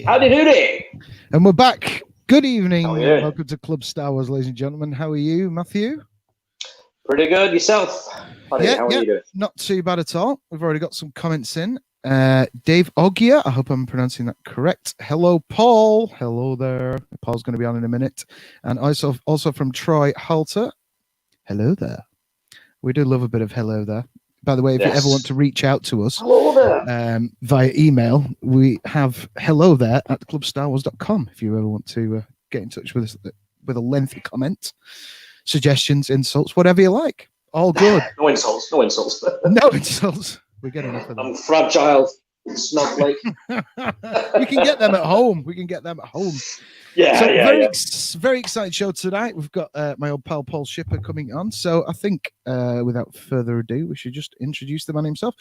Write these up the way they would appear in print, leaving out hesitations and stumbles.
Howdy doody. And we're back. Good evening. How are you? Welcome to Club Star Wars, ladies and gentlemen. How are you, Matthew? Pretty good. Yourself? How are you doing? Not too bad at all. We've already got some comments in. Dave Ogia, I hope I'm pronouncing that correct. Hello, Paul. Hello there. Paul's going to be on in a minute. And also from Troy Halter. Hello there. We do love a bit of hello there. By the way, if you ever want to reach out to us via email, we have hello there at clubstarwars.com if you ever want to get in touch with us with a lengthy comment, suggestions, insults, whatever you like. All good. No insults. No insults. No insults. We get enough of them. I'm fragile snowflake. We can get them at home. Yeah, very exciting show tonight. We've got my old pal Paul Schipper coming on. So I think without further ado, we should just introduce the man himself.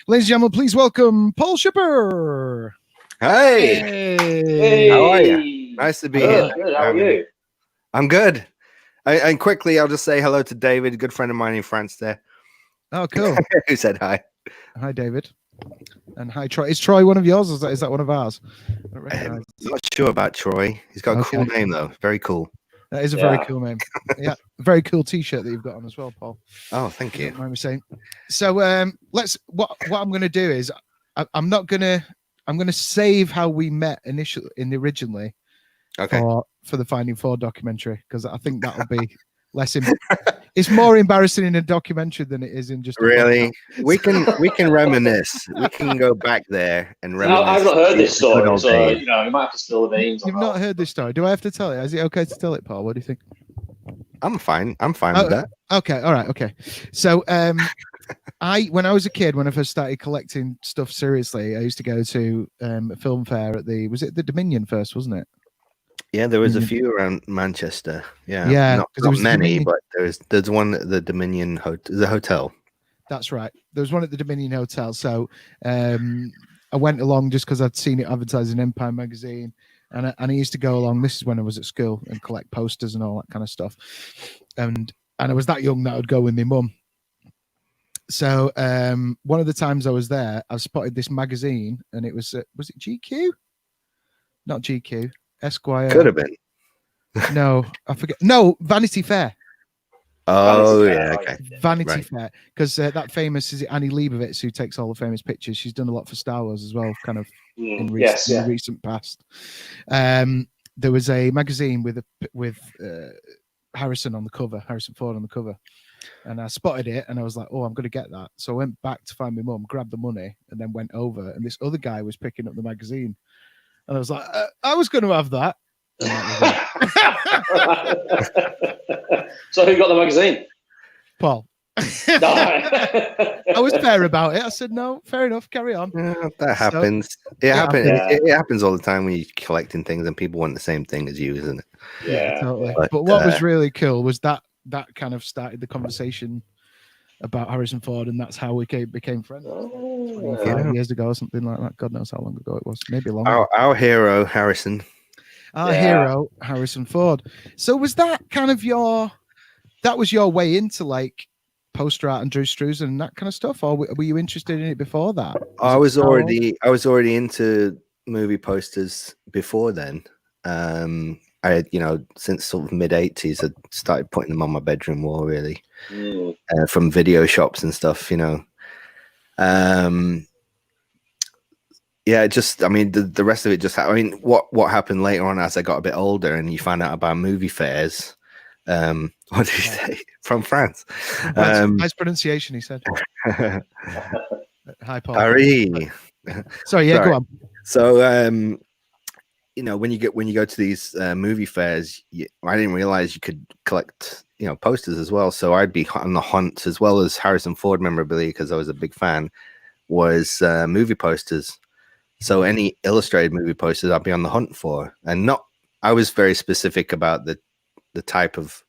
Ladies and gentlemen, please welcome Paul Schipper. Hey. How are you? Nice to be here. Good. How are you? I'm good. And quickly, I'll just say hello to David, a good friend of mine in France there. Oh, cool. Who said hi. Hi, David. And hi, Troy. Is Troy one of yours? Or is that one of ours? I'm not sure about Troy. He's got a cool name, though. Very cool. That is a very cool name. Yeah, very cool T-shirt that you've got on as well, Paul. Oh, thank you. Don't mind me saying. So what I'm going to do is I'm going to save how we met originally. Okay. For the Finding Four documentary, because I think that'll be less. It's more embarrassing in a documentary than it is in just. Really, we can reminisce. We can go back there and reminisce. I've not heard this story, so you might have to spill the beans. You've not heard this story. Do I have to tell it? Is it okay to tell it, Paul? What do you think? I'm fine. I'm fine with that. Okay. All right. Okay. So, when I was a kid, when I first started collecting stuff seriously, I used to go to a film fair at was it the Dominion first, wasn't it? Yeah, there was a few around Manchester. Yeah, not many, but there's one at the Dominion the hotel. That's right. There was one at the Dominion Hotel. So I went along just because I'd seen it advertised in Empire magazine, and I used to go along. This is when I was at school and collect posters and all that kind of stuff. And I was that young that I'd go with my mum. So one of the times I was there, I spotted this magazine, and it was it GQ? Not GQ. Esquire. Could have been. No, I forget. No, Vanity Fair. Oh, yeah. Okay. Vanity Fair. Because that famous, is it Annie Leibovitz, who takes all the famous pictures? She's done a lot for Star Wars as well, kind of in recent past. There was a magazine with Harrison Ford on the cover. And I spotted it and I was like, oh, I'm going to get that. So I went back to find my mum, grabbed the money, and then went over. And this other guy was picking up the magazine. And I was like, I was going to have that. So who got the magazine? Paul. I was fair about it. I said, no, fair enough. Carry on. That happens. It happens. Yeah. It happens all the time when you're collecting things and people want the same thing as you, isn't it? Yeah, totally. But what was really cool was that kind of started the conversation about Harrison Ford, and that's how we became friends. 25 years ago or something like that. God knows how long ago it was. Maybe longer. Our hero, Harrison. Hero, Harrison Ford. So was that kind of your way into like poster art and Drew Struzan and that kind of stuff, or were you interested in it before that? I was already into movie posters before then. I had, since sort of mid-80s, I started putting them on my bedroom wall, really, from video shops and stuff, the rest of it just, what happened later on as I got a bit older and you find out about movie fairs, what did he say? From France. Nice pronunciation, he said. Hi, Paul. Paris. Sorry, go on. So, when you go to these movie fairs, I didn't realize you could collect, posters as well. So I'd be on the hunt, as well as Harrison Ford memorabilia, because I was a big fan, was movie posters. So any illustrated movie posters I'd be on the hunt for. And I was very specific about the type of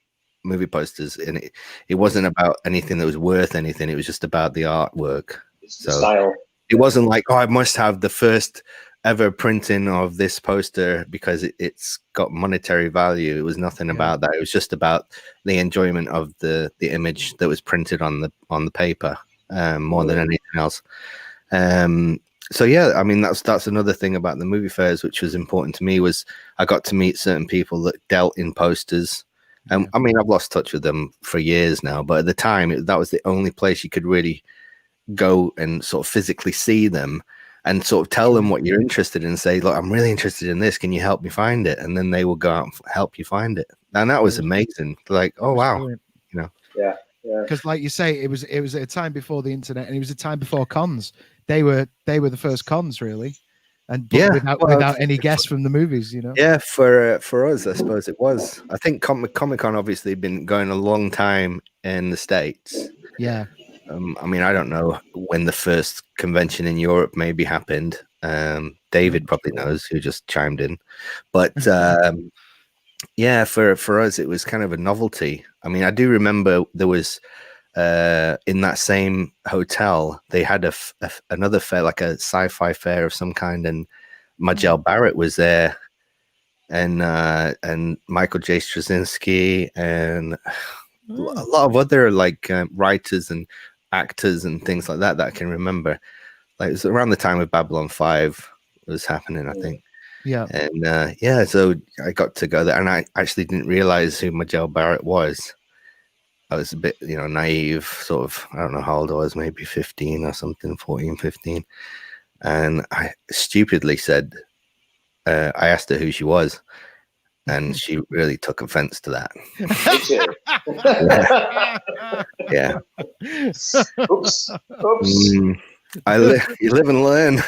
movie posters. And it wasn't about anything that was worth anything. It was just about the artwork. So style. It wasn't like, I must have the first ever printing of this poster because it's got monetary value. It was nothing about that. It was just about the enjoyment of the image that was printed on the paper, more than anything else. so yeah, I mean that's another thing about the movie fairs which was important to me, was I got to meet certain people that dealt in posters. And I mean, I've lost touch with them for years now, but at the time that was the only place you could really go and sort of physically see them and sort of tell them what you're interested in, and say, look, I'm really interested in this, can you help me find it? And then they will go out and help you find it. And that was amazing. Like, oh wow, brilliant. you know. Yeah. Because like you say, it was at a time before the internet, and it was a time before cons. They were the first cons, really, and without any guests from the movies, you know. Yeah, for us, I suppose it was. I think Comic-Con obviously been going a long time in the States. Yeah. I mean, I don't know when the first convention in Europe maybe happened. David probably knows, who just chimed in. But yeah, for us, it was kind of a novelty. I mean, I do remember there was in that same hotel, they had another fair, like a sci-fi fair of some kind, and Majel Barrett was there, and Michael J. Straczynski, and a lot of other like writers and actors and things like that I can remember. Like, it was around the time of Babylon 5 was happening, I think. Yeah. And yeah, so I got to go there, and I actually didn't realize who Majel Barrett was. I was a bit, naive, sort of. I don't know how old I was, maybe 15 or something, 14, 15. And I stupidly said, I asked her who she was, and she really took offense to that. Yeah. Oops. You live and learn.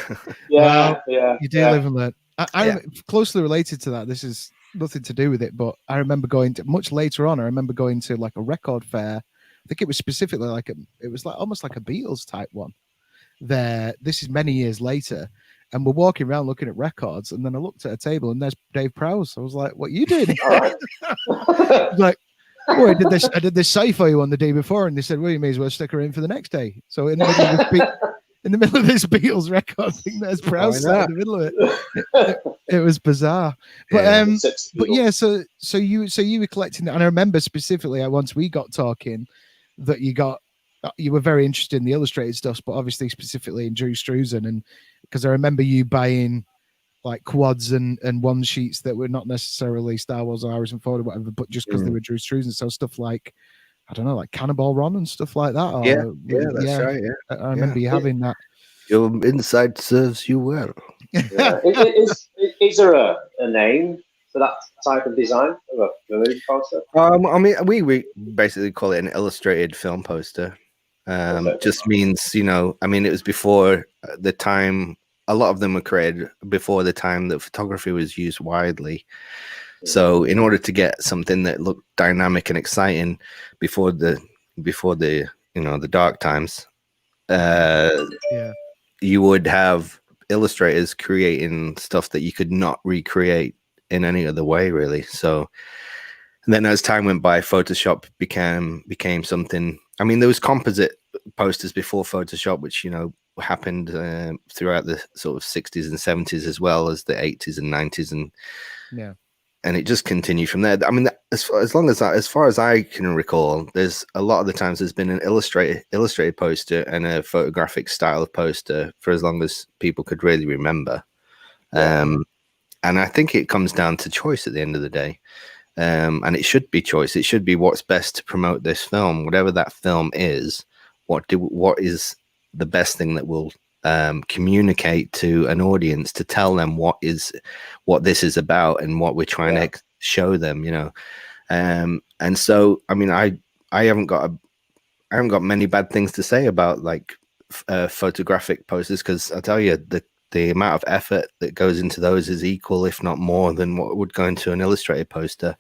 Yeah, you do live and learn. I closely related to that. This is nothing to do with it, but I remember going to, much later on, I remember going to like a record fair. I think it was specifically it was like almost like a Beatles type one there. This is many years later, and we're walking around looking at records, and then I looked at a table and there's Dave Prowse. I was like, what are you doing? Like, oh, I did this sci-fi one the day before, and they said, well, you may as well stick her in for the next day. So in the middle of this Beatles record thing, there's Prowse in the middle of it. It was bizarre, but yeah. So you were collecting that, and I remember specifically, once we got talking, that you were very interested in the illustrated stuff, but obviously specifically in Drew Struzan, and because I remember you buying like quads and one sheets that were not necessarily Star Wars or Harrison Ford or whatever, but just because they were Drew Struzan. So stuff like, I don't know, like Cannonball Run and stuff like that. Or, that's right. Yeah, I remember you having that. Your inside serves you well. Yeah. Is there a name for that type of design of a movie poster? I mean, we basically call it an illustrated film poster. Just means, I mean, it was before the time. A lot of them were created before the time that photography was used widely. So in order to get something that looked dynamic and exciting before the the dark times, you would have illustrators creating stuff that you could not recreate in any other way, really. So then as time went by, Photoshop became something. I mean, there was composite posters before Photoshop, which happened throughout the sort of 60s and 70s, as well as the 80s and 90s, and it just continued from there. I mean, as far as I can recall, there's a lot of the times there's been an illustrated poster and a photographic style of poster for as long as people could really remember. And I think it comes down to choice at the end of the day. And it should be choice. It should be what's best to promote this film, whatever that film is. What is the best thing that will communicate to an audience, to tell them what this is about and what we're trying to show them, and so I mean, I haven't got many bad things to say about like photographic posters, because I tell you, the amount of effort that goes into those is equal, if not more, than what would go into an illustrated poster.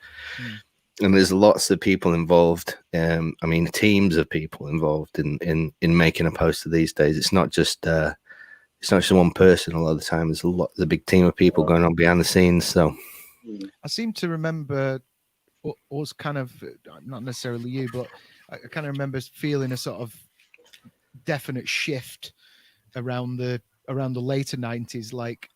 And there's lots of people involved. I mean, teams of people involved in making a poster these days. It's not just one person. A lot of the time, there's a big team of people going on behind the scenes. So, I seem to remember us kind of, not necessarily you, but I kind of remember feeling a sort of definite shift around the later 90s. Like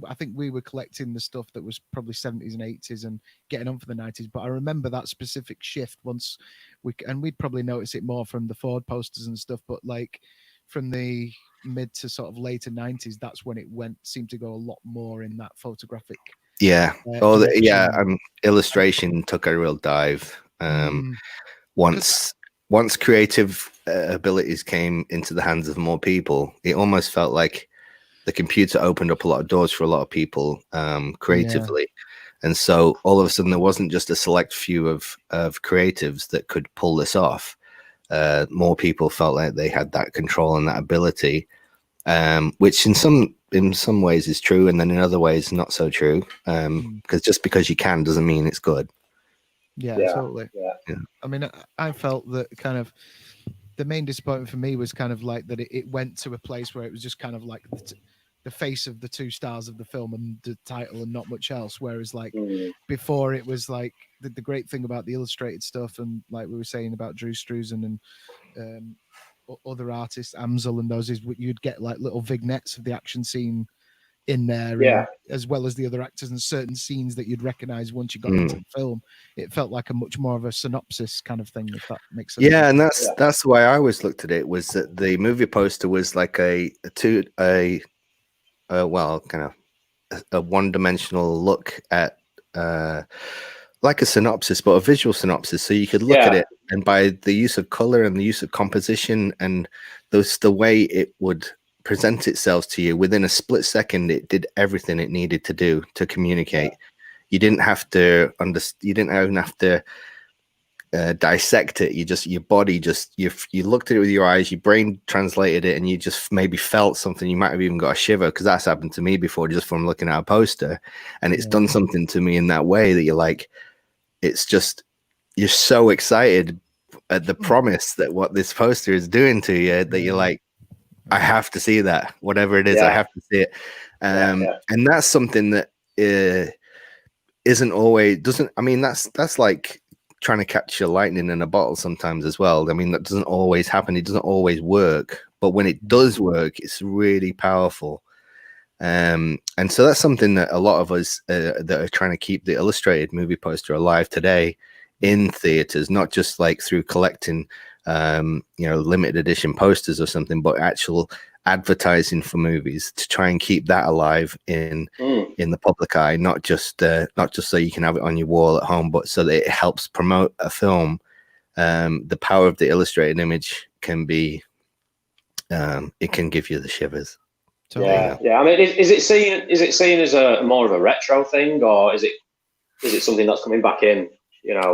I think we were collecting the stuff that was probably 70s and 80s and getting on for the 90s, but I remember that specific shift once we'd probably notice it more from the Ford posters and stuff, but like from the mid to sort of later 90s, that's when it seemed to go a lot more in that photographic. Yeah. Direction. Illustration took a real dive. Mm. Once creative abilities came into the hands of more people, it almost felt like the computer opened up a lot of doors for a lot of people creatively. And so all of a sudden there wasn't just a select few of creatives that could pull this off. More people felt like they had that control and that ability, which in some ways is true, and then in other ways not so true. Because just because you can doesn't mean it's good. Yeah, totally. Yeah. I mean, I felt that kind of the main disappointment for me was kind of like that it went to a place where it was just kind of like the face of the two stars of the film and the title and not much else. Whereas like before, it was like the great thing about the illustrated stuff, and like we were saying about Drew Struzan and other artists, Amsel and those, is you'd get like little vignettes of the action scene in there, and, as well as the other actors, and certain scenes that you'd recognize once you got into the film. It felt like a much more of a synopsis kind of thing, if that makes sense. Yeah, and that's the way I always looked at it, was that the movie poster was like a one-dimensional look at like a synopsis, but a visual synopsis, so you could look at it, and by the use of color and the use of composition and the way it would present itself to you within a split second, it did everything it needed to do to communicate. You didn't have to you didn't even have to dissect it. Your body you looked at it with your eyes, your brain translated it, and you just maybe felt something. You might have even got a shiver, because that's happened to me before, just from looking at a poster, and it's done something to me in that way that you're like, it's just, you're so excited at the promise that what this poster is doing to you, that you're like, I have to see that, whatever it is, I have to see it. And that's something that isn't always, that's like trying to catch your lightning in a bottle sometimes as well. I mean, that doesn't always happen. It doesn't always work, but when it does work, it's really powerful. And so that's something that a lot of us that are trying to keep the illustrated movie poster alive today in theaters, not just like through collecting limited edition posters or something, but actual advertising for movies, to try and keep that alive in the public eye, not just so you can have it on your wall at home, but so that it helps promote a film. The power of the illustrated image can be it can give you the shivers. Totally. I mean, is it seen as a more of a retro thing, or is it something that's coming back in?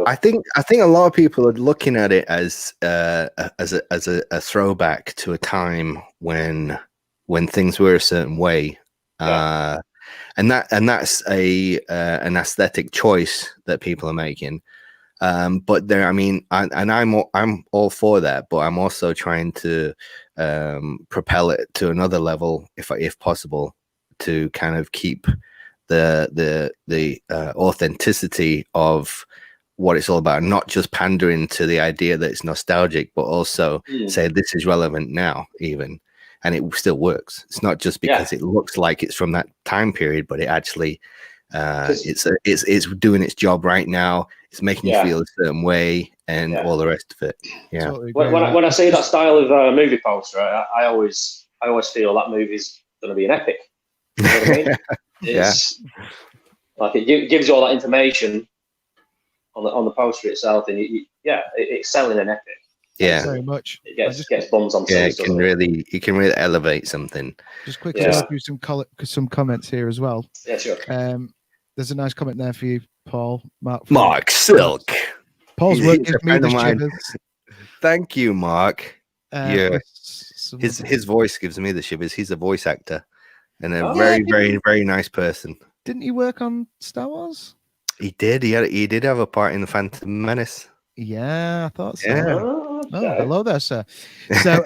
I think a lot of people are looking at it as a throwback to a time when things were a certain way, and that's an aesthetic choice that people are making. But there, I mean, I'm all for that, but I'm also trying to propel it to another level, if possible, to kind of keep the authenticity of what it's all about, not just pandering to the idea that it's nostalgic, but also say this is relevant now, even, and it still works. It's not just because it looks like it's from that time period, but it actually it's doing its job right now. It's making you feel a certain way, and all the rest of it. Yeah. Totally when I see that style of movie poster, I always feel that movie's going to be an epic. You know what I mean? It's like it gives you all that information on the poster itself, and it's selling an epic. Yeah, very much. It gets bums on seats. You can really elevate something. Just quickly go through some comments here as well. Yeah, sure. There's a nice comment there for you, Paul. Mark Silk. Paul's work gives me the shivers. Thank you, Mark. His voice gives me the shivers. He's a voice actor and a very, very, very nice person. Didn't he work on Star Wars? He did. He did have a part in the Phantom Menace. Yeah, I thought so. Yeah. Oh, hello there, sir. So,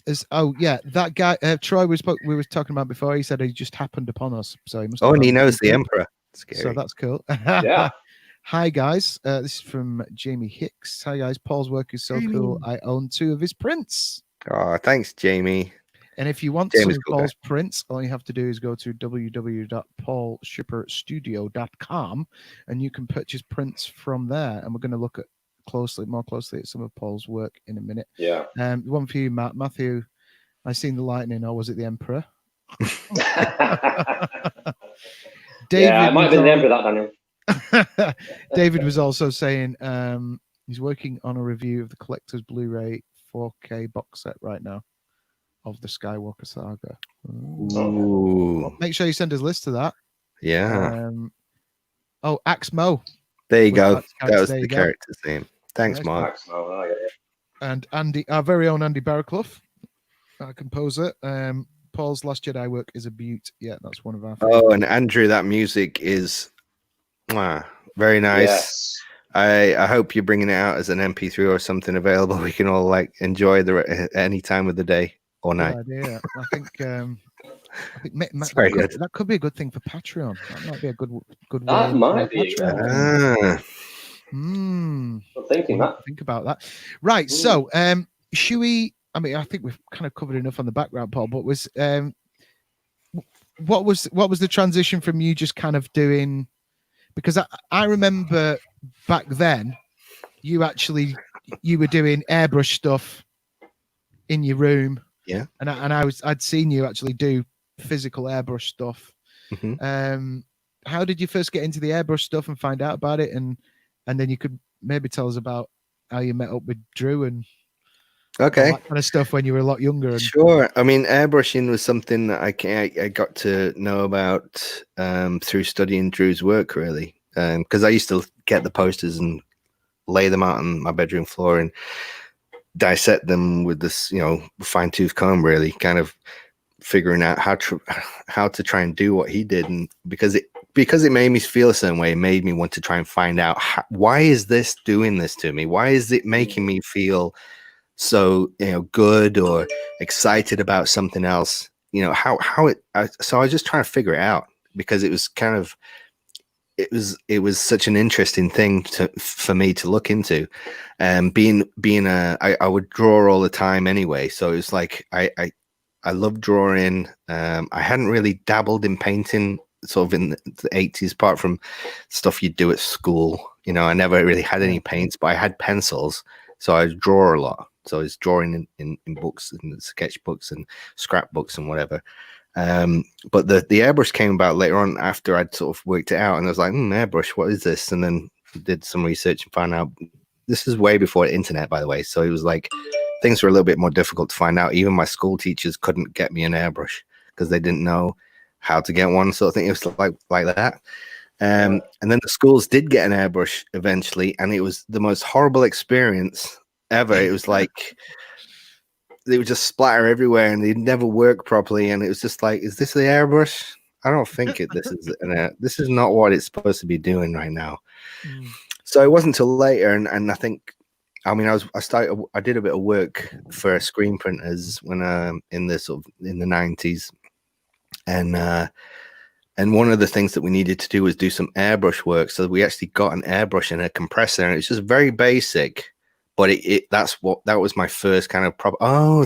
that guy Troy we were talking about before. He said he just happened upon us. So he must. And he knows the Emperor. Scary. So that's cool. Yeah. Hi guys, this is from Jamie Hicks. Hi guys, Paul's work is so cool. I own 2 of his prints. Oh, thanks, Jamie. And if you want some Paul's prints, all you have to do is go to www.paulschipperstudio.com and you can purchase prints from there. And we're going to look at more closely at some of Paul's work in a minute. Yeah. One for you, Matt. Matthew I seen the lightning, or was it the Emperor? Yeah, it might have been the Emperor, that, Daniel. David was also saying he's working on a review of the collector's Blu-ray 4K box set right now of the Skywalker saga. Ooh. Well, make sure you send us a list to that. Yeah. Axe Mo. There you go. That was the character's name. Thanks, Mark. Axe Mo, oh, yeah. And Andy, our very own Andy Barraclough, our composer. Paul's Last Jedi work is a beaut. Yeah, that's one of our favorites. Oh, and Andrew, that music is very nice. Yes. I hope you're bringing it out as an MP3 or something available. We can all like enjoy any time of the day or night. Good idea. I think that could be a good thing for Patreon. That might be a good that way. Might be. I'm thinking that. Think about that. Right. So, should we? I mean, I think we've kind of covered enough on the background, Paul. But what was the transition from you just kind of doing? Because I remember back then, you were doing airbrush stuff in your room. Yeah. And I'd seen you actually do physical airbrush stuff. Mm-hmm. How did you first get into the airbrush stuff and find out about it? And then you could maybe tell us about how you met up with Drew and all that kind of stuff when you were a lot younger. Sure. I mean, airbrushing was something that I got to know about through studying Drew's work, really. Because I used to get the posters and lay them out on my bedroom floor and dissect them with this, fine-tooth comb, really, kind of figuring out how to try and do what he did. And because it made me feel a certain way, it made me want to try and find out why is this doing this to me? Why is it making me feel so good or excited about something else? So I was just trying to figure it out, because it was kind of it was such an interesting thing for me to look into. I would draw all the time anyway, so it was like I love drawing. I hadn't really dabbled in painting sort of in the 80s, apart from stuff you'd do at school. I never really had any paints, but I had pencils, so I would draw a lot. So I was drawing in books and sketchbooks and scrapbooks and whatever. But the airbrush came about later on, after I'd sort of worked it out, and I was like, airbrush, what is this? And then did some research and found out this is way before the internet, by the way. So it was like things were a little bit more difficult to find out. Even my school teachers couldn't get me an airbrush because they didn't know how to get one. So I think it was like that. And then the schools did get an airbrush eventually, and it was the most horrible experience ever. It was like they would just splatter everywhere and they'd never work properly. And it was just like, is this the airbrush? I don't think this is not what it's supposed to be doing right now. So it wasn't until later, and I think, I did a bit of work for screen printers when in the 90s, and one of the things that we needed to do was do some airbrush work. So we actually got an airbrush and a compressor, and it's just very basic. But that was my first kind of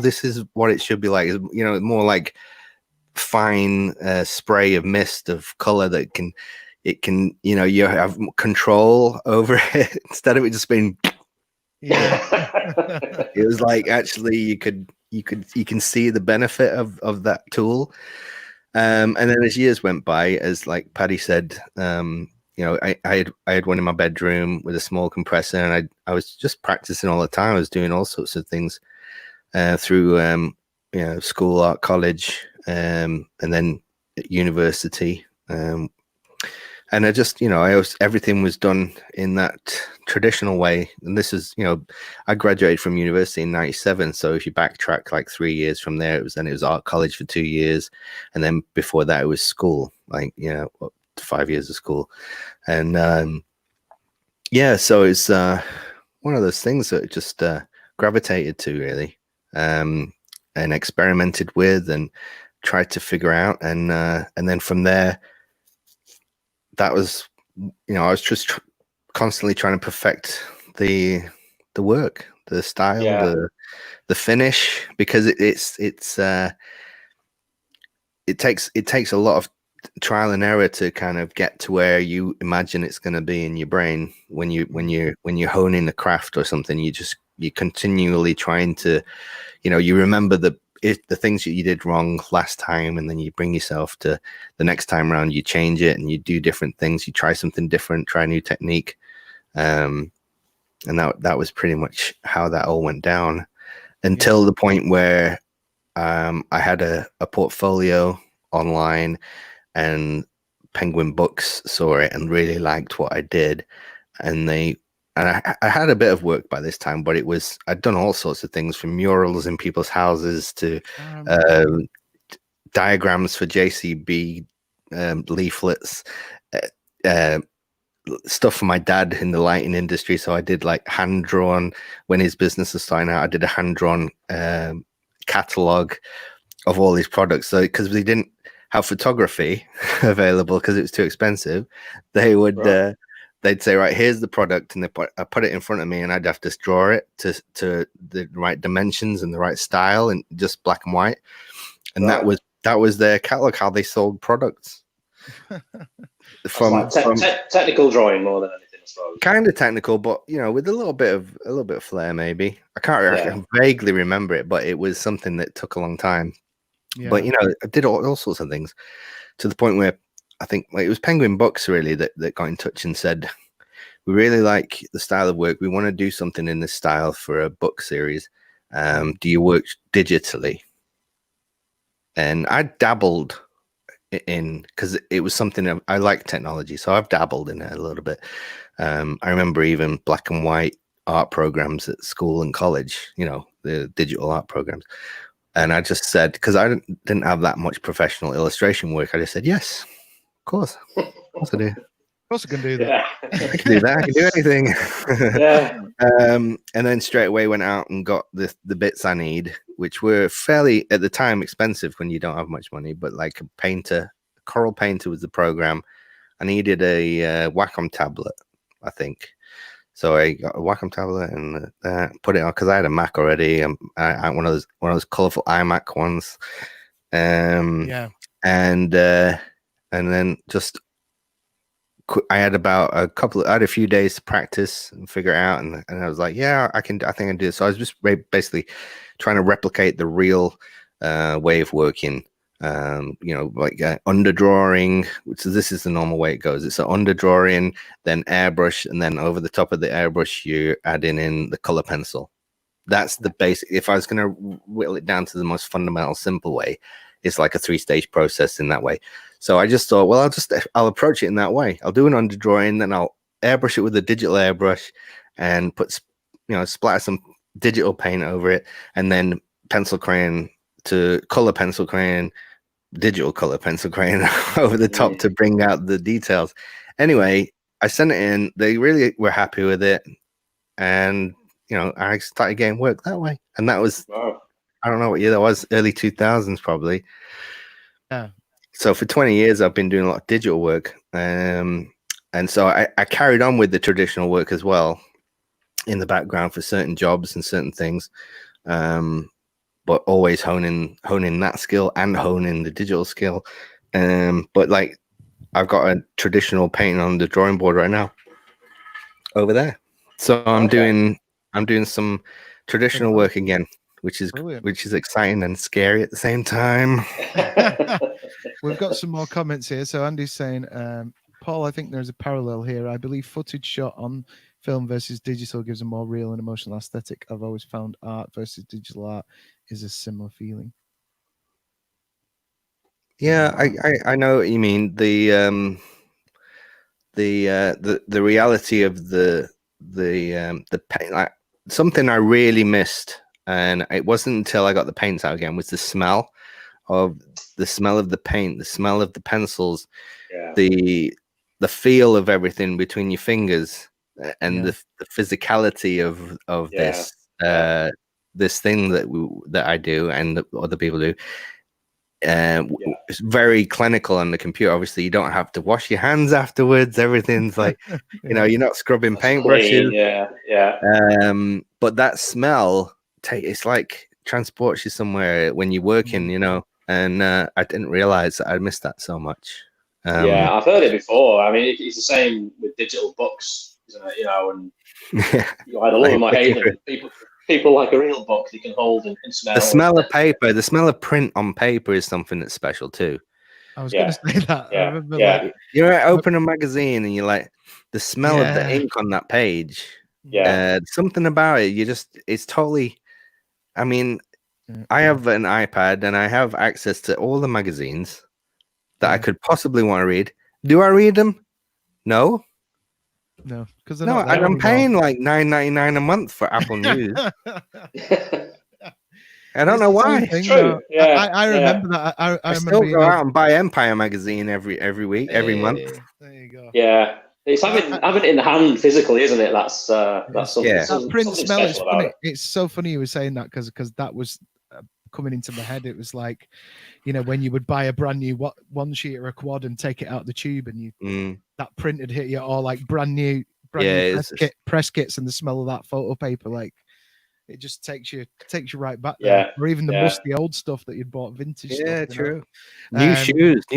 this is what it should be like. More like fine spray of mist of color that you have control over it instead of it just being. Yeah. It was like, actually you can see the benefit of that tool. And then as years went by, as like Paddy said, I had one in my bedroom with a small compressor, and I was just practicing all the time. I was doing all sorts of things through school, art college, and then at university. And I just, everything was done in that traditional way. And this is, I graduated from university in 97. So if you backtrack like 3 years from there, it was art college for 2 years. And then before that, it was school, 5 years of school. And so it's one of those things that just gravitated to, really, and experimented with and tried to figure out. And then from there, that was, I was just constantly trying to perfect the work, the style, the finish, because it takes a lot of trial and error to kind of get to where you imagine it's going to be in your brain. When you're honing the craft or something, you're continually trying to, you remember the things that you did wrong last time, and then you bring yourself to the next time around, you change it and you do different things, you try something different, try a new technique. And that was pretty much how that all went down until the point where I had a portfolio online, and Penguin Books saw it and really liked what I did, and I had a bit of work by this time, but I'd done all sorts of things, from murals in people's houses to diagrams for JCB leaflets, stuff for my dad in the lighting industry. So I did like hand drawn, when his business was starting out, I did a hand drawn catalog of all these products. So because we didn't have photography available because it was too expensive, they would they'd say, right, here's the product, and I put it in front of me, and I'd have to draw it to the right dimensions and the right style, and just black and white. And that was their catalog, how they sold products. From technical drawing more than anything, I suppose. Kind of technical, but with a little bit of flair, maybe. I can vaguely remember it, but it was something that took a long time. Yeah. But I did all sorts of things, to the point where I think it was Penguin Books really that got in touch and said, we really like the style of work. We want to do something in this style for a book series. Do you work digitally? And I dabbled in, because it was something I like technology, so I've dabbled in it a little bit. I remember even black and white art programs at school and college, the digital art programs. And I just said, because I didn't have that much professional illustration work, I just said, yes, of course I do. Of course I can do that. Yeah. I can do that. I can do anything. Yeah. And then straight away went out and got the bits I need, which were fairly, at the time, expensive when you don't have much money. But like Coral Painter was the program. I needed a Wacom tablet, I think. So I got a Wacom tablet and put it on, because I had a Mac already. I one of those colorful iMac ones. And then just I had I had a few days to practice and figure it out, and I was like, yeah, I think I can do it. So I was just basically trying to replicate the real way of working. Like underdrawing, which this is the normal way it goes. It's an underdrawing, then airbrush, and then over the top of the airbrush, you're adding in the color pencil. That's the basic. If I was going to whittle it down to the most fundamental, simple way, it's like a 3-stage process in that way. So I just thought, well, I'll approach it in that way. I'll do an underdrawing, then I'll airbrush it with a digital airbrush, and splatter some digital paint over it, and then pencil crayon to color pencil crayon, digital color pencil crayon over the top to bring out the details. Anyway, I sent it in. They really were happy with it, and I started getting work that way. And that was, I don't know what year that was, early 2000s probably. Yeah. So for 20 years, I've been doing a lot of digital work, and so I carried on with the traditional work as well in the background for certain jobs and certain things. But always honing that skill and honing the digital skill. But like, I've got a traditional painting on the drawing board right now over there. So I'm doing some traditional work again, which is exciting and scary at the same time. We've got some more comments here. So Andy's saying, Paul, I think there's a parallel here. I believe footage shot on film versus digital gives a more real and emotional aesthetic. I've always found art versus digital art is a similar feeling. Yeah, I know what you mean. The reality of the paint, like, something I really missed, and it wasn't until I got the paints out again, was the smell of the paint, the smell of the pencils, the feel of everything between your fingers, and the physicality of this thing that I do and that other people do. It's very clinical on the computer. Obviously, you don't have to wash your hands afterwards. Everything's like, you're not scrubbing paintbrushes. But that smell, it's like transports you somewhere when you're working, and I didn't realize that I missed that so much. I've heard it before. I mean, it's the same with digital books, isn't it? And I had a lot of my hate them. people like a real book you can hold and smell. The smell of paper, the smell of print on paper is something that's special too. I was going to say that. Yeah. I remember, like, you open a magazine and you're like, the smell of the ink on that page. Yeah. Something about it. It's totally. I mean, I have an iPad and I have access to all the magazines that I could possibly want to read. Do I read them? No. No, because and I'm paying like $9.99 a month for Apple News. I don't know why. It's true. Yeah, I remember that. I remember still go out and buy Empire magazine every week, every month. There you go. Yeah, it's having it in the hand physically, isn't it? That's something. That print something smell is funny. it. It's so funny you were saying that because that was coming into my head. It was like, when you would buy a brand new one sheet or a quad and take it out the tube, and that print would hit you, or like brand new press kits, and the smell of that photo paper, like it just takes you right back there. Or even the musty old stuff that you'd bought, vintage stuff. Yeah, true. New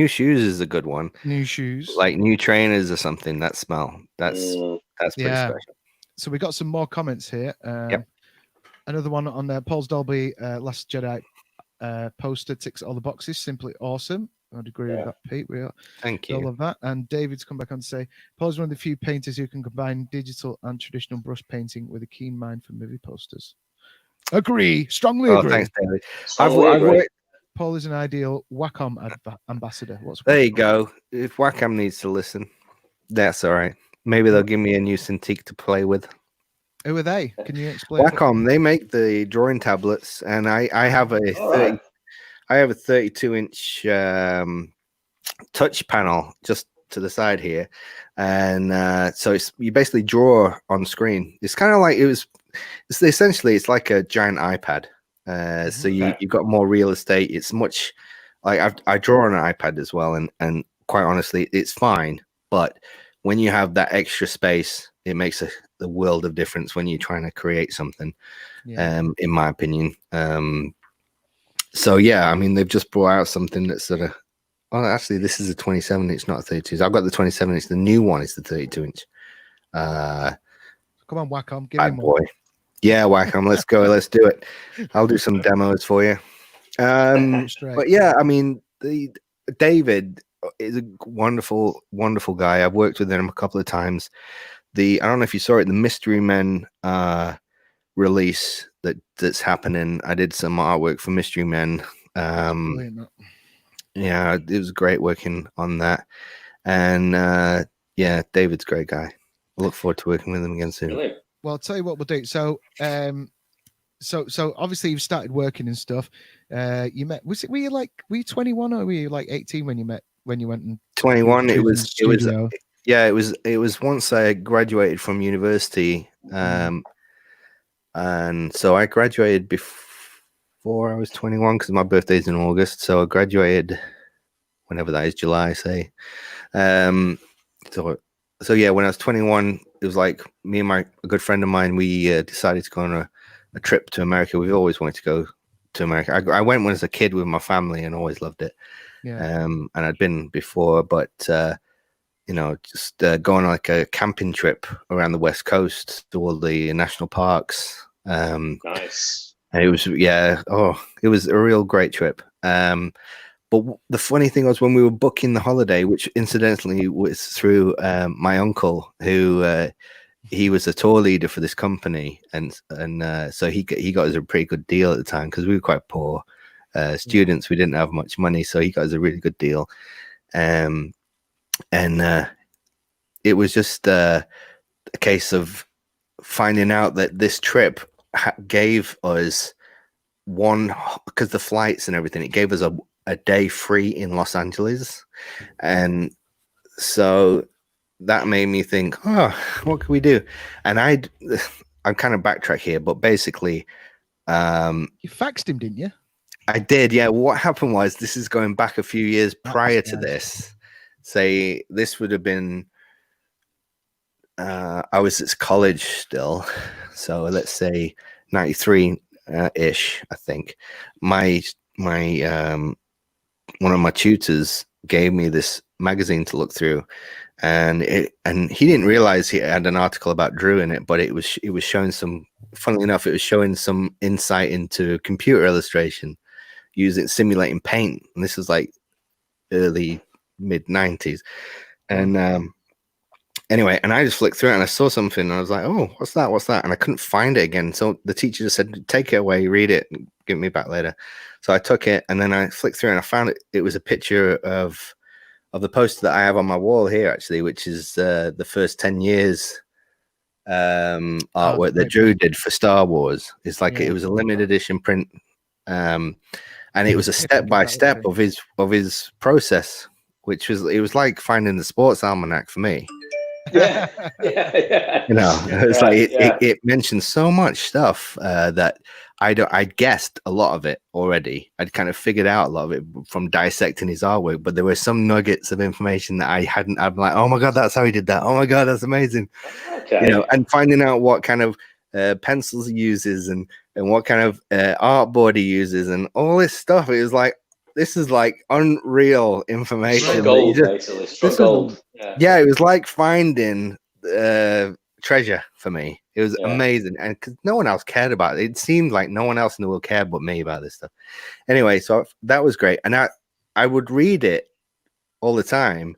shoes is a good one. New shoes, like new trainers or something. That smell, that's pretty special. So we got some more comments here. Another one on Paul's Dolby Last Jedi poster ticks all the boxes. Simply awesome. I'd agree with that, Pete. Thank you. All of that. And David's come back on to say, Paul's one of the few painters who can combine digital and traditional brush painting with a keen mind for movie posters. Agree. Strongly agree. Thanks, David. I've worked. Paul is an ideal Wacom ambassador. There you go. If Wacom needs to listen, that's all right. Maybe they'll give me a new Cintiq to play with. Who are they? Can you explain? Wacom. They make the drawing tablets, and I have a 32-inch touch panel just to the side here, and so you basically draw on screen. It's kind of like it's like a giant iPad. So you've got more real estate. It's much like I draw on an iPad as well, and quite honestly, it's fine. But when you have that extra space, it makes the world of difference when you're trying to create something. In my opinion. So yeah, I mean, they've just brought out something that's sort of. Oh, actually, this is a 27. It's not a 32. So I've got the 27. It's the new one. It's the 32-inch. Come on, Wacom, give bad me boy. Yeah, Wacom, let's go. Let's do it. I'll do some demos for you. But yeah, I mean, David is a wonderful, wonderful guy. I've worked with him a couple of times. I don't know if you saw it, the Mystery Men release that's happening. I did some artwork for Mystery Men. Yeah, it was great working on that. And yeah, David's a great guy. I look forward to working with him again soon. Brilliant. Well, I'll tell you what we'll do. So, so obviously you've started working and stuff. You met. Were you 21 or were you like 18 when you went and 21? It was once I graduated from university. And so I graduated before I was 21 because my birthday's in August. So I graduated whenever that is, July, say. So yeah, when I was 21, it was like me and a good friend of mine, we decided to go on a trip to America. We've always wanted to go to America. I went when I was a kid with my family and always loved it. And I'd been before, but just going on like a camping trip around the West Coast to all the national parks. Nice. And it was, it was a real great trip. But the funny thing was when we were booking the holiday, which incidentally was through my uncle, who he was a tour leader for this company, and so he got us a pretty good deal at the time because we were quite poor students. We didn't have much money, so he got us a really good deal. And it was just a case of finding out that this trip gave us because the flights and everything, it gave us a day free in Los Angeles. And so that made me think, what can we do? And I'm kind of backtrack here, but basically you faxed him, didn't you? I did, yeah. What happened was, this is going back a few years prior to this. Say this would have been I was at college still, so let's say 93 ish, I think. My one of my tutors gave me this magazine to look through, and he didn't realize he had an article about Drew in it, but it was showing some funnily enough, it was showing some insight into computer illustration using simulating paint, and this was like early mid 90s. And anyway, and I just flicked through it and I saw something and I was like, oh, what's that? And I couldn't find it again. So the teacher just said, take it away, read it, and give me back later. So I took it and then I flicked through and I found it. It was a picture of the poster that I have on my wall here, actually, which is the first 10 years artwork that Drew did for Star Wars. It's like it was a limited edition print. And it was a step-by-step of his process, which was, it was like finding the sports almanac for me. Yeah. You know, it's it mentioned so much stuff that I'd guessed a lot of it already. I'd kind of figured out a lot of it from dissecting his artwork, but there were some nuggets of information that I hadn't. I'm like, oh my god, that's how he did that. Oh my god, that's amazing. Okay. You know, and finding out what kind of pencils he uses and what kind of artboard he uses and all this stuff. It was like, this is like unreal information. Gold, basically. Gold. Yeah, it was like finding treasure for me. It was amazing, and because no one else cared about it. It seemed like no one else in the world cared but me about this stuff. Anyway, so that was great, and I would read it all the time,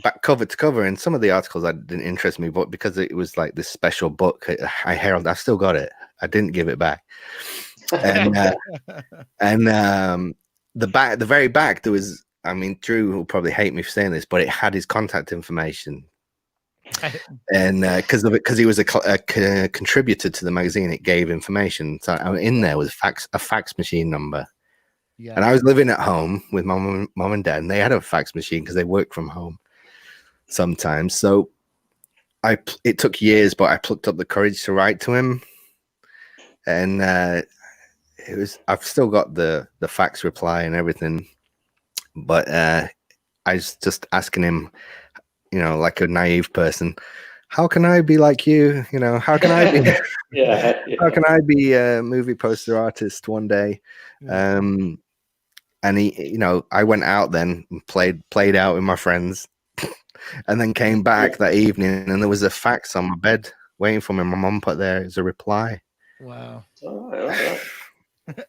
back cover to cover. And some of the articles that didn't interest me, but because it was like this special book, I've still got it. I didn't give it back, and the very back, there was, I mean, Drew will probably hate me for saying this, but it had his contact information. And because he was a contributor to the magazine, it gave information. So in there was a fax machine number. Yeah. And I was living at home with my mom and dad, and they had a fax machine because they worked from home sometimes. So it took years, but I plucked up the courage to write to him. And I've still got the fax reply and everything, but I was just asking him, you know, like a naive person, how can I be like you? You know, how can I be? How can I be a movie poster artist one day? And he, you know, I went out then and played out with my friends, and then came back that evening, and there was a fax on my bed waiting for me. My mom put there as a reply. Wow.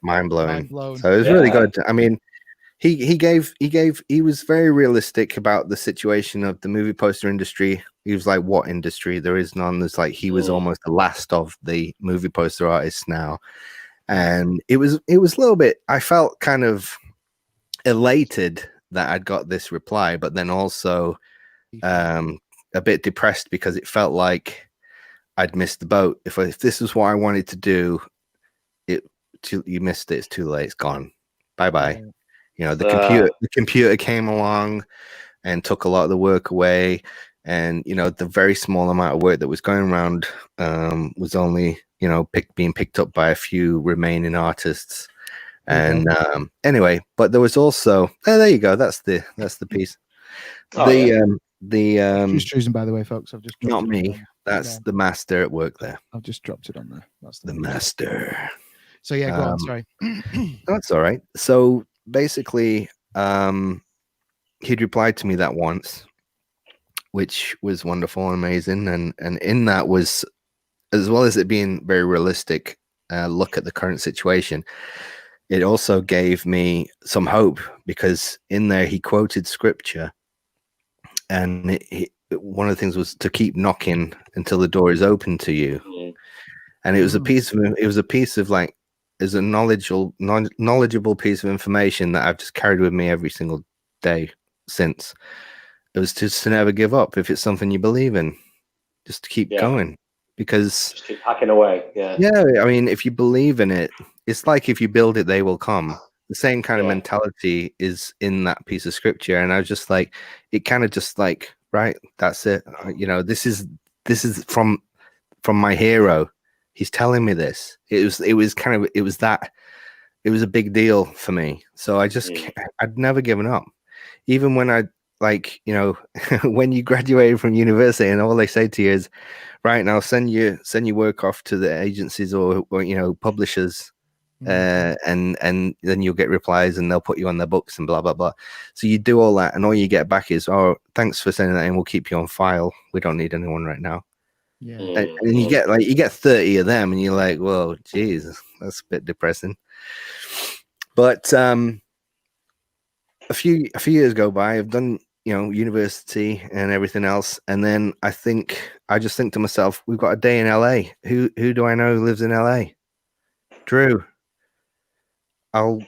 Mind blowing. So it was really good. I mean, he was very realistic about the situation of the movie poster industry. He was like, what industry? There is none. There's like, he was almost the last of the movie poster artists now. And it was a little bit, I felt kind of elated that I'd got this reply, but then also a bit depressed because it felt like I'd missed the boat. If this was what I wanted to do, you missed it. It's too late. It's gone. Bye. You know, the computer came along and took a lot of the work away, and you know, the very small amount of work that was going around was only, you know, being picked up by a few remaining artists. And anyway, but there was also there you go. That's the piece. Just choosing, by the way, folks. I've just not me. That's the master at work there. I've just dropped it on there. That's the master. So yeah, go on. Sorry. That's all right. So basically, he'd replied to me that once, which was wonderful and amazing. And in that was, as well as it being very realistic, look at the current situation, it also gave me some hope, because in there he quoted scripture, and one of the things was to keep knocking until the door is open to you. And it was a piece of like, is a knowledgeable piece of information that I've just carried with me every single day since. It was just to never give up. If it's something you believe in, just to keep going, because just keep hacking away. Yeah. I mean, if you believe in it, it's like if you build it, they will come. The same kind of mentality is in that piece of scripture. And I was just like, it kind of just like, right, that's it. You know, this is from my hero. He's telling me this. It was a big deal for me. So I'd never given up. Even when I, like, you know, when you graduated from university and all they say to you is, right, now send your work off to the agencies or you know, publishers, and then you'll get replies and they'll put you on their books and blah blah blah. So you do all that, and all you get back is, oh, thanks for sending that in, we'll keep you on file, we don't need anyone right now. Yeah. And you get 30 of them, and you're like, whoa, geez, that's a bit depressing. But a few years go by. I've done university and everything else, and then I just think to myself, we've got a day in LA. Who do I know who lives in LA? Drew. I'll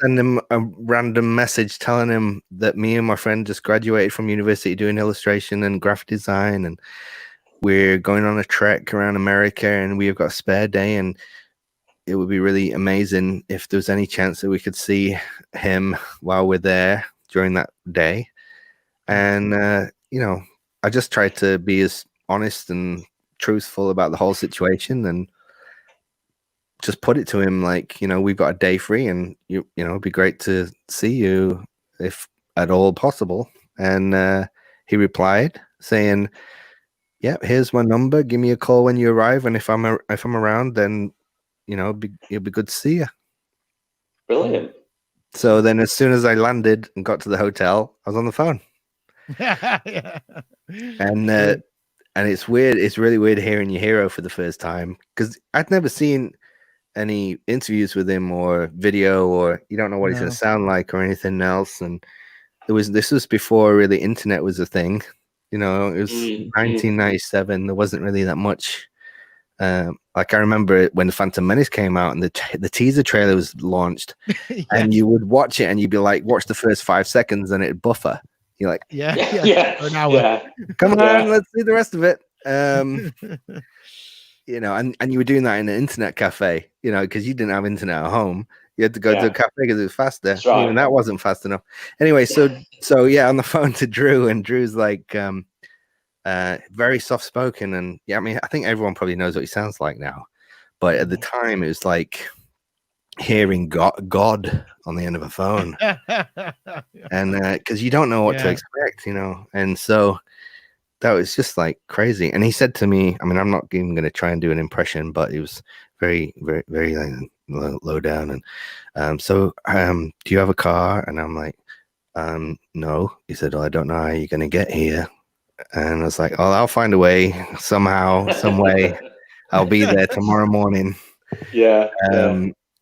send him a random message telling him that me and my friend just graduated from university doing illustration and graphic design, and we're going on a trek around America, and we've got a spare day, and it would be really amazing if there was any chance that we could see him while we're there during that day. And I just tried to be as honest and truthful about the whole situation, and just put it to him like, we've got a day free, and it'd be great to see you if at all possible. And he replied saying, yeah, here's my number, give me a call when you arrive, and if I'm around, then it'll be good to see you. Brilliant. So then as soon as I landed and got to the hotel, I was on the phone. Yeah. And it's weird, it's really weird hearing your hero for the first time, because I'd never seen any interviews with him or video, or you don't know what he's going to sound like or anything else. And this was before really internet was a thing. It was 1997. There wasn't really that much. Like I remember when the Phantom Menace came out and the teaser trailer was launched, and you would watch it and you'd be like, watch the first 5 seconds and it'd buffer. You're like, yeah. For an hour. Come on, let's see the rest of it. And you were doing that in an internet cafe, because you didn't have internet at home. You had to go to a cafe because it was faster. Right. Even that wasn't fast enough. Anyway, so on the phone to Drew, and Drew's like very soft spoken, and I mean, I think everyone probably knows what he sounds like now, but at the time it was like hearing God on the end of a phone. And because you don't know what to expect, and so that was just like crazy. And he said to me, I mean, I'm not even going to try and do an impression, but he was very, very, very low down. And so do you have a car? And I'm like, no. He said, well, I don't know how you're going to get here. And I was like, oh, I'll find a way somehow, some way. I'll be there tomorrow morning.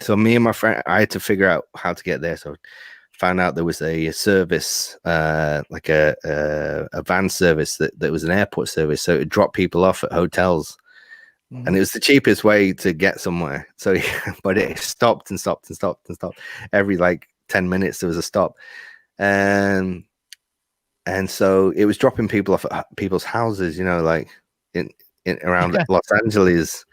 So me and my friend, I had to figure out how to get there. So found out there was a service, like a van service that was an airport service. So it would drop people off at hotels. And it was the cheapest way to get somewhere. So, but it stopped and stopped and stopped and stopped. Every like 10 minutes, there was a stop. And so it was dropping people off at people's houses, like in around Los Angeles.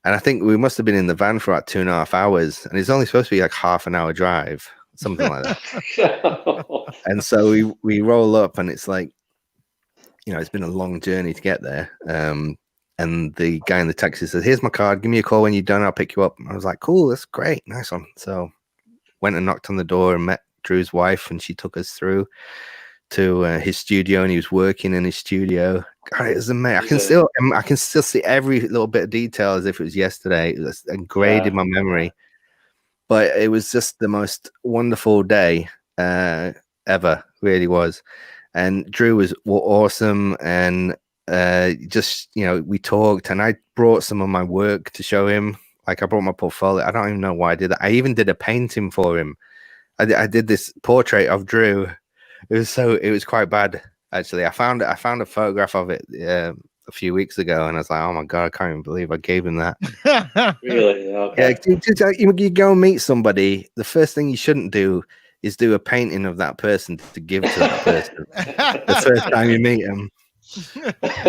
And I think we must have been in the van for about 2.5 hours. And it's only supposed to be like half an hour drive, something like that. And so we roll up, and it's like, it's been a long journey to get there. And the guy in the taxi says, here's my card, give me a call when you're done, I'll pick you up. And I was like, cool, that's great, nice one. So went and knocked on the door and met Drew's wife, and she took us through to his studio, and he was working in his studio. God, it was amazing. I can still see every little bit of detail as if it was yesterday. It was engraved in my memory. But it was just the most wonderful day ever, really was. And Drew was awesome, and just we talked, and I brought some of my work to show him. Like I brought my portfolio. I don't even know why I did that. I even did a painting for him. I did this portrait of Drew. It was quite bad, actually. I found a photograph of it a few weeks ago, and I was like, oh my god, I can't even believe I gave him that. Really? Okay. Yeah, you go and meet somebody, the first thing you shouldn't do is do a painting of that person to give to that person the first time you meet them.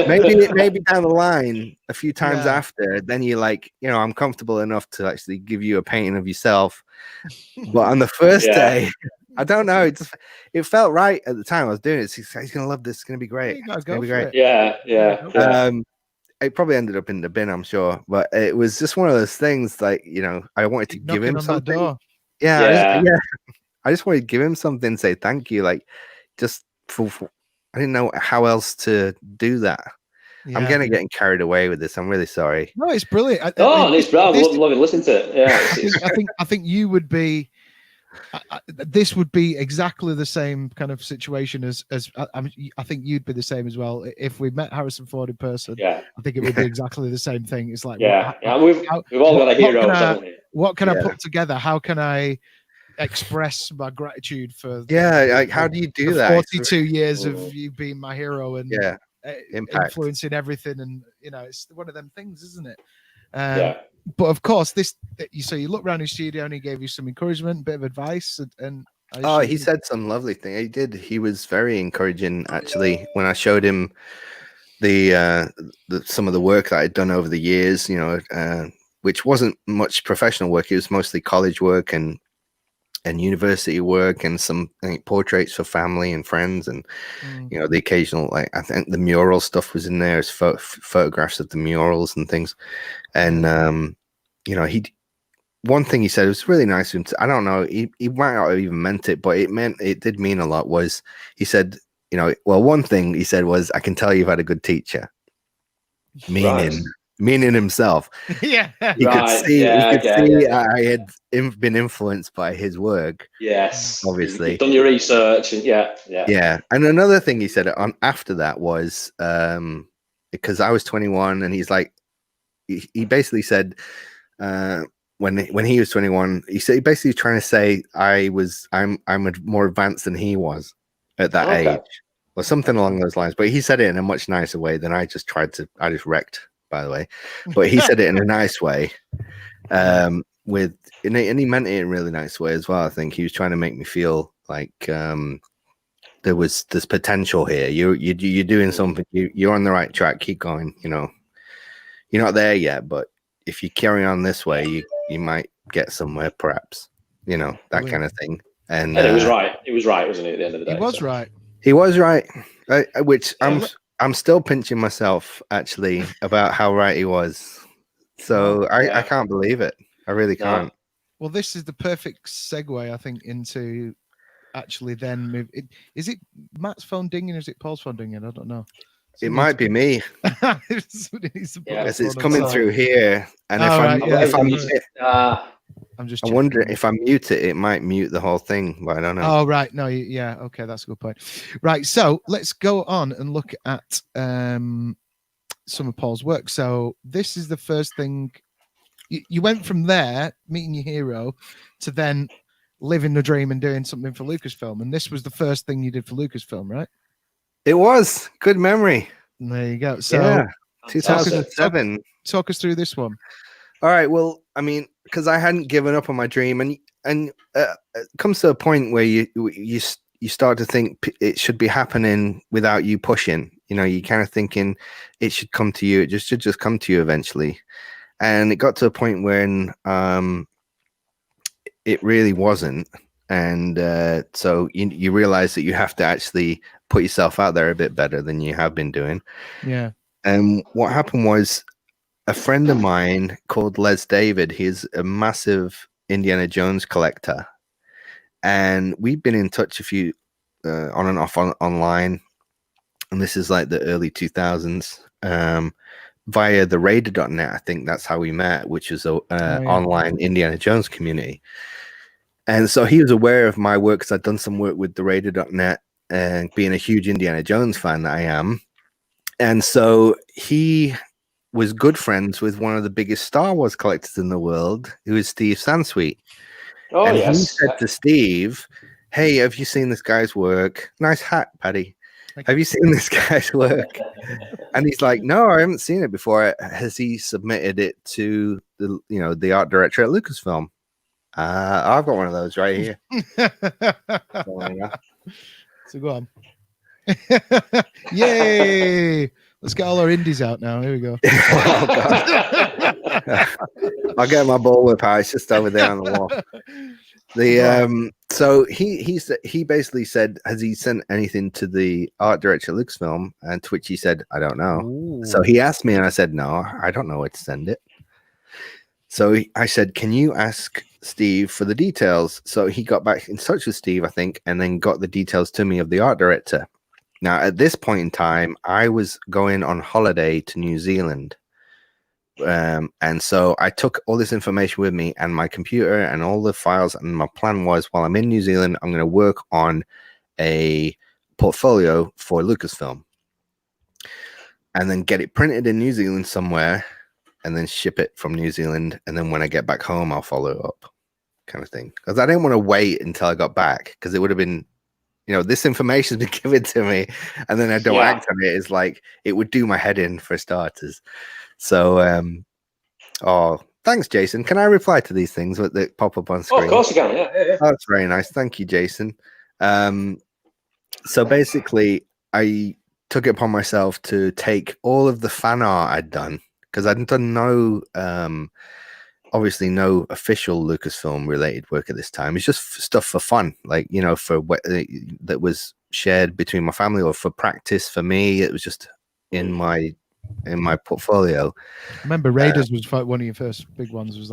Maybe down the line, a few times after, then you're like, I'm comfortable enough to actually give you a painting of yourself. But on the first day, I don't know. It felt right at the time I was doing it. He's gonna love this. It's gonna be great. It's gonna be great. Yeah. It probably ended up in the bin, I'm sure. But it was just one of those things. Like I wanted to give him something. I just wanted to give him something. Say thank you. Like just for I didn't know how else to do that. I'm getting carried away with this. I'm really sorry. No, it's brilliant. It's brilliant. I love it. Listen to it. Yeah. I think you would be This would be exactly the same kind of situation as I think you'd be the same as well. If we met Harrison Ford in person, Yeah. I think it would be exactly the same thing. It's like, we've all got a hero, haven't we? What can I put together? How can I express my gratitude for how do you do that? 42 years of you being my hero and influencing everything, and it's one of them things, isn't it? But of course, so you look around his studio and he gave you some encouragement, bit of advice, and he said some lovely thing. He did. He was very encouraging, actually, when I showed him the some of the work that I'd done over the years, which wasn't much professional work. It was mostly college work and university work and some portraits for family and friends, and the occasional, like, I think the mural stuff was in there as photographs of the murals and things. And one thing he said, it was really nice of him I don't know, he might not have even meant it, but it did mean a lot, was he said, one thing he said was, I can tell you've had a good teacher, meaning himself. Yeah, he could see I had been influenced by his work. Yes, obviously. You've done your research, and yeah. And another thing he said after that was, because I was 21, and he's like, he basically said, when he was 21, he said, he basically trying to say I'm more advanced than he was at that age, or something along those lines. But he said it in a much nicer way than I just wrecked, by the way. But he said it in a nice way, and he meant it in a really nice way as well. I think he was trying to make me feel like there's potential here. You're doing something. You're on the right track. Keep going. You're not there yet, but if you carry on this way, you might get somewhere, perhaps. That kind of thing. And it was right. It was right, wasn't it? At the end of the day, he was right. He was right. Which I'm still pinching myself, actually, about how right he was. So I can't believe it. I really can't. No. Well, this is the perfect segue, I think, into actually then move. Is it Matt's phone dinging, or is it Paul's phone dinging? I don't know. It might be me. It's coming through here, and I wonder if I mute it, it might mute the whole thing, but I don't know. Oh, right. No, yeah. Okay, that's a good point. Right, so let's go on and look at some of Paul's work. So this is the first thing. You went from there, meeting your hero, to then living the dream and doing something for Lucasfilm. And this was the first thing you did for Lucasfilm, right? It was. Good memory. There you go. So 2007. Talk us through this one. All right. Well, I mean, because I hadn't given up on my dream, and it comes to a point where you start to think it should be happening without you pushing. You kind of thinking it should come to you. It should just come to you eventually. And it got to a point when it really wasn't. And so you realize that you have to actually put yourself out there a bit better than you have been doing. Yeah. And what happened was, a friend of mine called Les David, he's a massive Indiana Jones collector. And we've been in touch a few on and off online. And this is like the early 2000s. Via the Raider.net, I think that's how we met, which is an online Indiana Jones community. And so he was aware of my work, because I'd done some work with the Raider.net, and being a huge Indiana Jones fan that I am. And so he was good friends with one of the biggest Star Wars collectors in the world, who is Steve Sansweet. And he said to Steve, "Hey, have you seen this guy's work? Nice hat, Paddy. Have you seen this guy's work?" And he's like, "No, I haven't seen it before. Has he submitted it to the art director at Lucasfilm?" I've got one of those right here. So go on. Yay! Let's get all our indies out now. Here we go. Oh, I'll get my ball whip out. It's just over there on the wall. So he basically said, "Has he sent anything to the art director at Lucasfilm?" And to which he said, "I don't know." Ooh. So he asked me, and I said, "No, I don't know where to send it." So I said, "Can you ask Steve for the details?" So he got back in touch with Steve, I think, and then got the details to me of the art director. Now, at this point in time, I was going on holiday to New Zealand, And so I took all this information with me and my computer and all the files, and my plan was, while I'm in New Zealand, I'm going to work on a portfolio for Lucasfilm and then get it printed in New Zealand somewhere and then ship it from New Zealand. And then when I get back home, I'll follow up, kind of thing. Because I didn't want to wait until I got back, because it would have been, this information has been given to me and then I don't act on it. It's like, it would do my head in, for starters. So, thanks, Jason. Can I reply to these things that pop up on screen? Oh, of course you can. Yeah. Oh, that's very nice. Thank you, Jason. So basically, I took it upon myself to take all of the fan art I'd done, because I'd done obviously no official Lucasfilm related work at this time. It's just stuff for fun, like, that was shared between my family or for practice for me. It was just in my portfolio. I remember Raiders was one of your first big ones. Was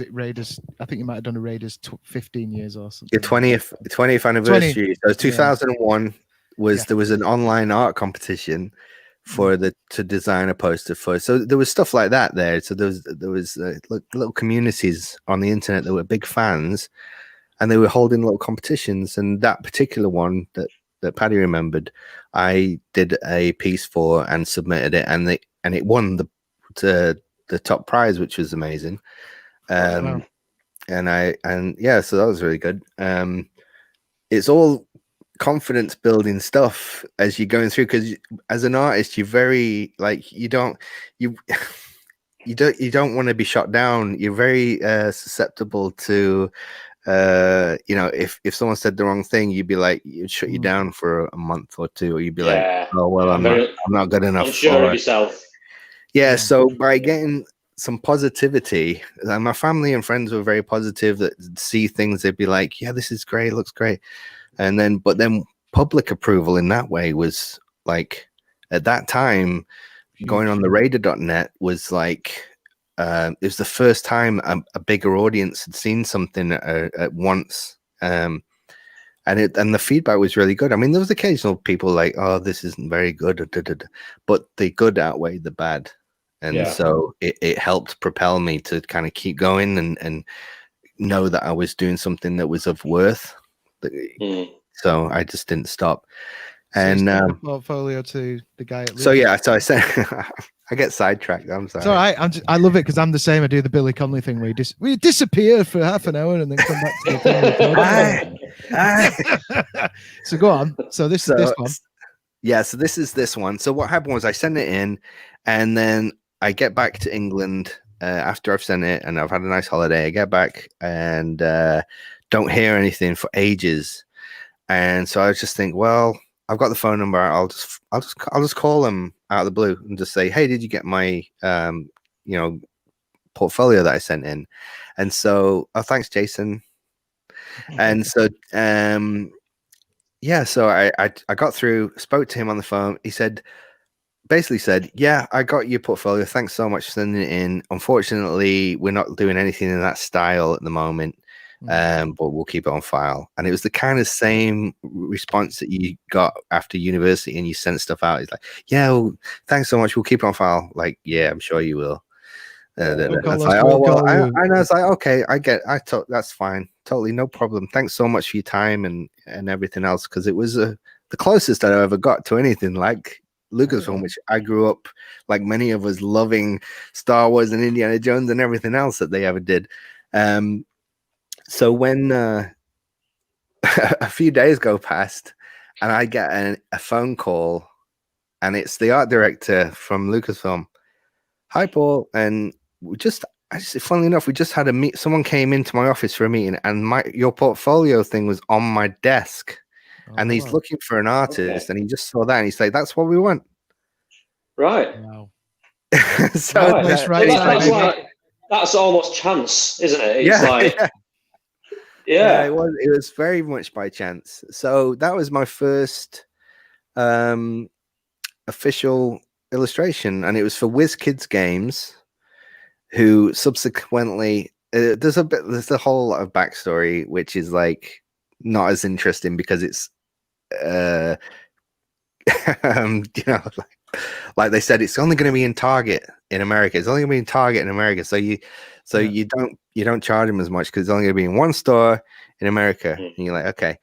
it Raiders? I think you might have done a Raiders 15 years or something. The 20th anniversary. So 2001 there was an online art competition to design a poster for. So there was stuff like that there. So there was little communities on the internet that were big fans, and they were holding little competitions. And that particular one that Paddy remembered, I did a piece for and submitted it, and it won the top prize, which was amazing. Wow. So that was really good. It's all confidence building stuff as you're going through, because as an artist, you're very you don't want to be shot down. You're very susceptible to if someone said the wrong thing, you'd be like, you'd shut you down for a month or two, or you'd be like, oh well, I'm not good enough. Unsure of yourself. Yeah, so by getting some positivity, and my family and friends were very positive, that see things, they'd be like, yeah, this is great, looks great. But then public approval in that way was like, at that time, going on the Raider.net was like, it was the first time a bigger audience had seen something at once. And the feedback was really good. I mean, there was occasional people like, oh, this isn't very good, but the good outweighed the bad. And so it helped propel me to kind of keep going and know that I was doing something that was of worth. So I just didn't stop. So and portfolio to the guy at so I said, I get sidetracked. I'm sorry. It's all right. I love it because I'm the same. I do the Billy Connolly thing where we disappear for half an hour and then come back to the thing. So go on. So this is this one. Yeah, so this is this one. So what happened was I sent it in, and then I get back to England after I've sent it, and I've had a nice holiday. I get back and don't hear anything for ages, and so I just think, well, I've got the phone number. I'll just call them out of the blue and just say, hey, did you get my portfolio that I sent in? And so, thanks, Jason. And so so I got through, spoke to him on the phone. He basically said, yeah, I got your portfolio. Thanks so much for sending it in. Unfortunately, we're not doing anything in that style at the moment, but we'll keep it on file. And it was the kind of same response that you got after university and you sent stuff out. It's like, yeah, well, thanks so much. We'll keep it on file. Like, yeah, I'm sure you will. I was like, oh, well, I was like, okay, that's fine. Totally, no problem. Thanks so much for your time and everything else, because it was the closest that I ever got to anything like Lucasfilm, which I grew up, like many of us, loving Star Wars and Indiana Jones and everything else that they ever did. So when a few days go past and I get a phone call, and it's the art director from Lucasfilm. Hi, Paul. And funnily enough, we just had someone came into my office for a meeting, and your portfolio thing was on my desk. And he's looking for an artist, and he just saw that, and he's like, "That's what we want." Right. Wow. So that's almost chance, isn't it? It's it was very much by chance. So that was my first official illustration, and it was for WizKids Games, who subsequently there's a whole lot of backstory which is like not as interesting because it's like they said, it's only going to be in Target in America. It's only going to be in Target in America. So you don't charge them as much because it's only going to be in one store in America. And you're like, okay,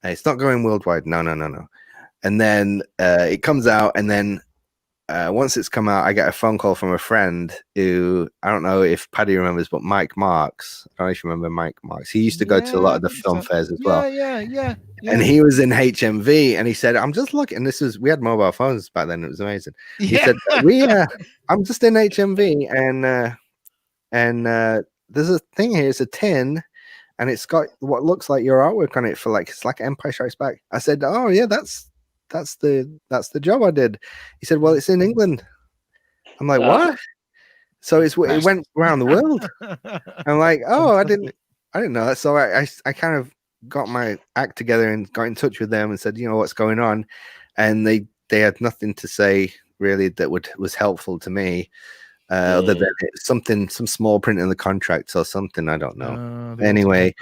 it's not going worldwide. No. And then it comes out, and then once it's come out, I get a phone call from a friend who, I don't know if Paddy remembers, but Mike Marks. I don't know if you remember Mike Marks. He used to go to a lot of the film fairs as well. Yeah. And he was in HMV, and he said, "I'm just looking." And we had mobile phones back then. It was amazing. He said, "I'm just in HMV, and there's a thing here. It's a tin, and it's got what looks like your artwork on it for it's like Empire Strikes Back." I said, "Oh yeah, that's the job I did." He said, "Well, it's in England." I'm like, "What?" So it went around the world. I'm like, "Oh, I didn't know that." So I kind of got my act together and got in touch with them and said, "What's going on?" And they had nothing to say really that was helpful to me, other than some small print in the contract or something. I don't know. Anyway,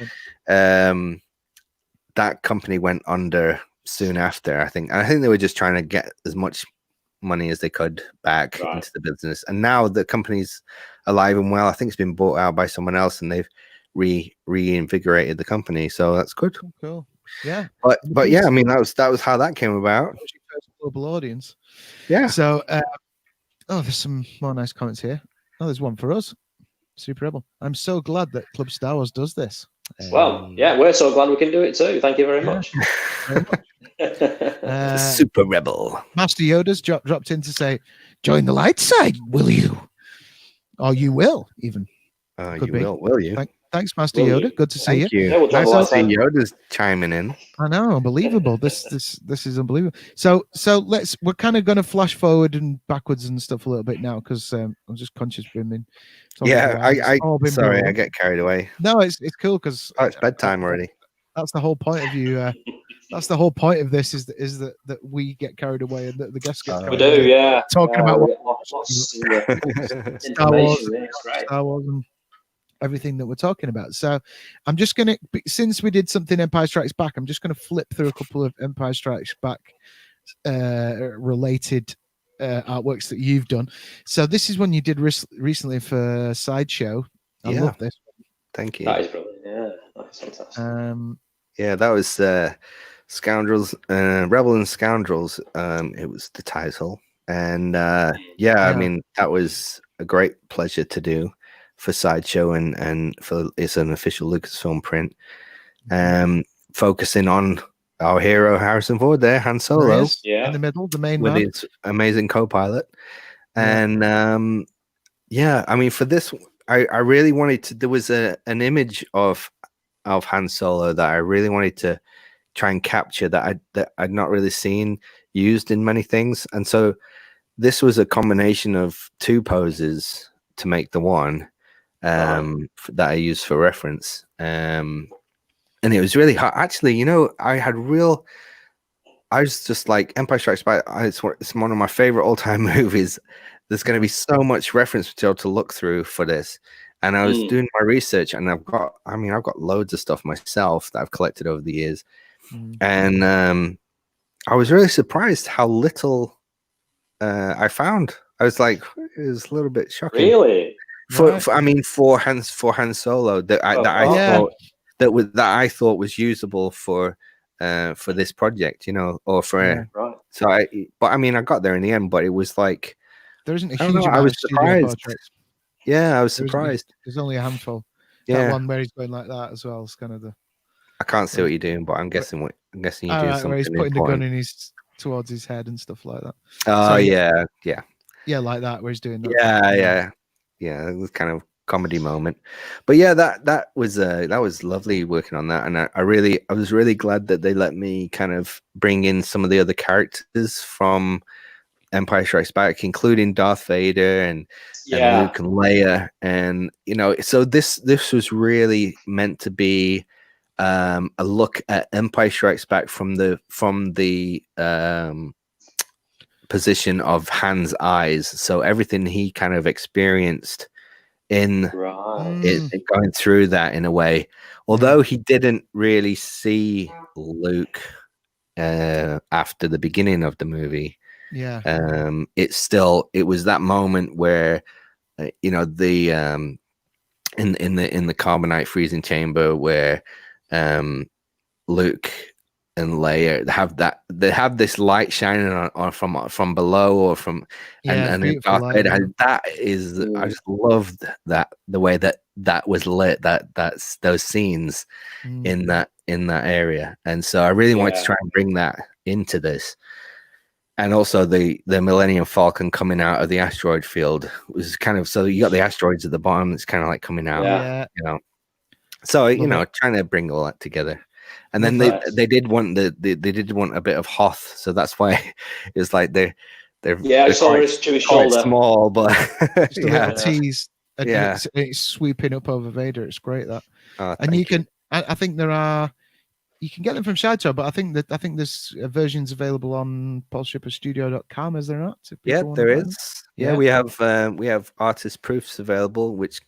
that company went under soon after. I think they were just trying to get as much money as they could back into the business. And now the company's alive and well. I think it's been bought out by someone else, and they've reinvigorated the company. So that's good. Cool. Yeah. But yeah, I mean that was how that came about. First global audience. Yeah. So there's some more nice comments here. Oh, there's one for us. Super Rebel. I'm so glad that Club Star Wars does this. Well, yeah, we're so glad we can do it too. Thank you very much. Super Rebel. Master Yoda's dropped in to say, "Join the light side, will you?" Or you will, even. Will you? Thanks, Master Yoda. Good to see you. Yeah, we'll nice to see Yoda's chiming in. I know, unbelievable. This is unbelievable. So we're kind of going to flash forward and backwards and stuff a little bit now because I'm just conscious we've been. Yeah, I get carried away. No, it's cool because it's bedtime already. That's the whole point of you. That's the whole point of this is that we get carried away and that the guests get carried away. We do, yeah. Talking about Star Wars and everything that we're talking about. So I'm just going to, since we did something Empire Strikes Back, I'm just going to flip through a couple of Empire Strikes Back related artworks that you've done. So this is one you did recently for Sideshow. I love this. Thank you. That is brilliant. Yeah, that's fantastic. Yeah, that was Scoundrels, Rebel and Scoundrels. It was the title. And I mean, that was a great pleasure to do for Sideshow and for it's an official Lucasfilm print. Focusing on our hero Harrison Ford there, Han Solo. In the middle, the main with man. his amazing co-pilot. And I mean, for this, I really wanted to. There was an image of Han Solo that I really wanted to try and capture that I'd not really seen used in many things, and so this was a combination of two poses to make the one that I used for reference. And it was really hard. Actually, I was just like, Empire Strikes Back, it's one of my favorite all-time movies. There's going to be so much reference material to look through for this. And I was doing my research, and I've got loads of stuff myself that I've collected over the years. And I was really surprised how little I found. I was like, it was a little bit shocking. Really? For Han Solo that I thought was usable for this project, or for so I got there in the end, but it was like there isn't a huge amount. I was surprised. Yeah, I was surprised. There's only a handful. Yeah, that one where he's going like that as well is kind of the. I can't see what you're doing, but I'm guessing you're doing something where he's putting important. the gun towards his head and stuff like that. Oh, yeah, like that where he's doing that. Yeah. It was kind of comedy moment, but yeah, that was lovely working on that, and I was really glad that they let me kind of bring in some of the other characters from Empire Strikes Back, including Darth Vader and Luke and Leia, and so this was really meant to be a look at Empire Strikes Back from the position of Han's eyes, so everything he kind of experienced in going through that in a way, although he didn't really see Luke after the beginning of the movie. Yeah. It was that moment where you know, the in the carbonite freezing chamber where Luke and Leia they have this light shining on from below or from and then Darth Vader. That is, I just loved that, the way that was lit, that's those scenes in that area. And so I really wanted to try and bring that into this. And also the Millennium Falcon coming out of the asteroid field was kind of, so you got the asteroids at the bottom, it's kind of like coming out, you know. So you know, trying to bring all that together. And then they did want they did want a bit of Hoth, so that's why it's like they're I saw his shoulder, small, but just a little tease. And it's sweeping up over Vader. It's great that, and you can. I think you can get them from Sideshow, but I think there's versions available on paulschipperstudio.com. Is there not? Yeah, there is. Yeah, we have artist proofs available, which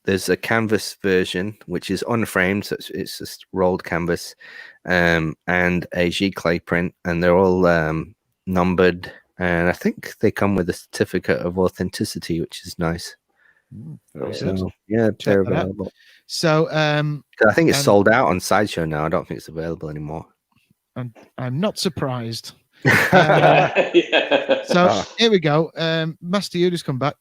there's a canvas version which is unframed, so it's just rolled canvas, and a giclée print, and they're all numbered, and I think they come with a certificate of authenticity, which is nice. So, yeah, they're available. So I think it's sold out on Sideshow now. I don't think it's available anymore. I'm not surprised. So here we go. Master Yoda's come back.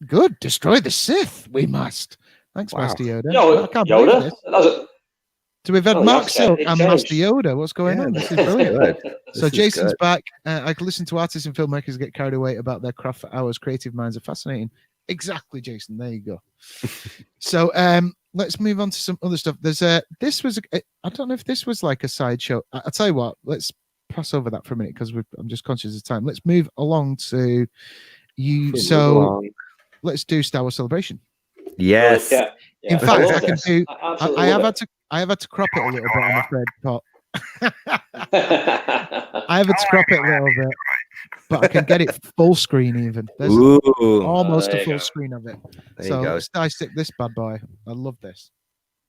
Good. Destroy the Sith. We must. Thanks, Master Yoda. I can't believe this. So we've had Mark Silk and Master Yoda. What's going on? This is brilliant. So Jason's back. I can listen to artists and filmmakers get carried away about their craft for hours. Creative minds are fascinating. Exactly, Jason. There you go. So let's move on to some other stuff. There's this was I don't know if this was like a sideshow. I'll tell you what. Let's pass over that for a minute because I'm just conscious of time. Let's move along to you. So let's do Star Wars Celebration. Yes. Yeah. In fact, I can do. I have had to crop it a little bit. I'm afraid, Pot. I have had to crop it a little bit, but I can get it full screen even. There's almost a full screen of it. So let's dissect this bad boy. I love this.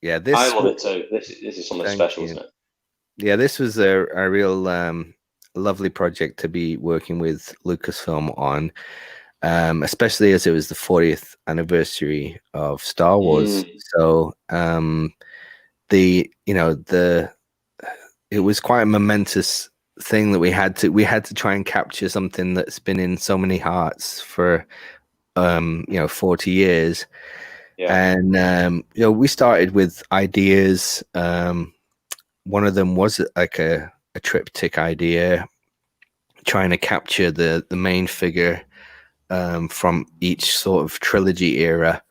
Yeah, this I love it too. This is something special, isn't it? Yeah, this was a real lovely project to be working with Lucasfilm on, especially as it was the 40th anniversary of Star Wars. So it was quite a momentous thing that we had to try and capture something that's been in so many hearts for 40 years. And we started with ideas. One of them was like a triptych idea, trying to capture the main figure from each sort of trilogy era.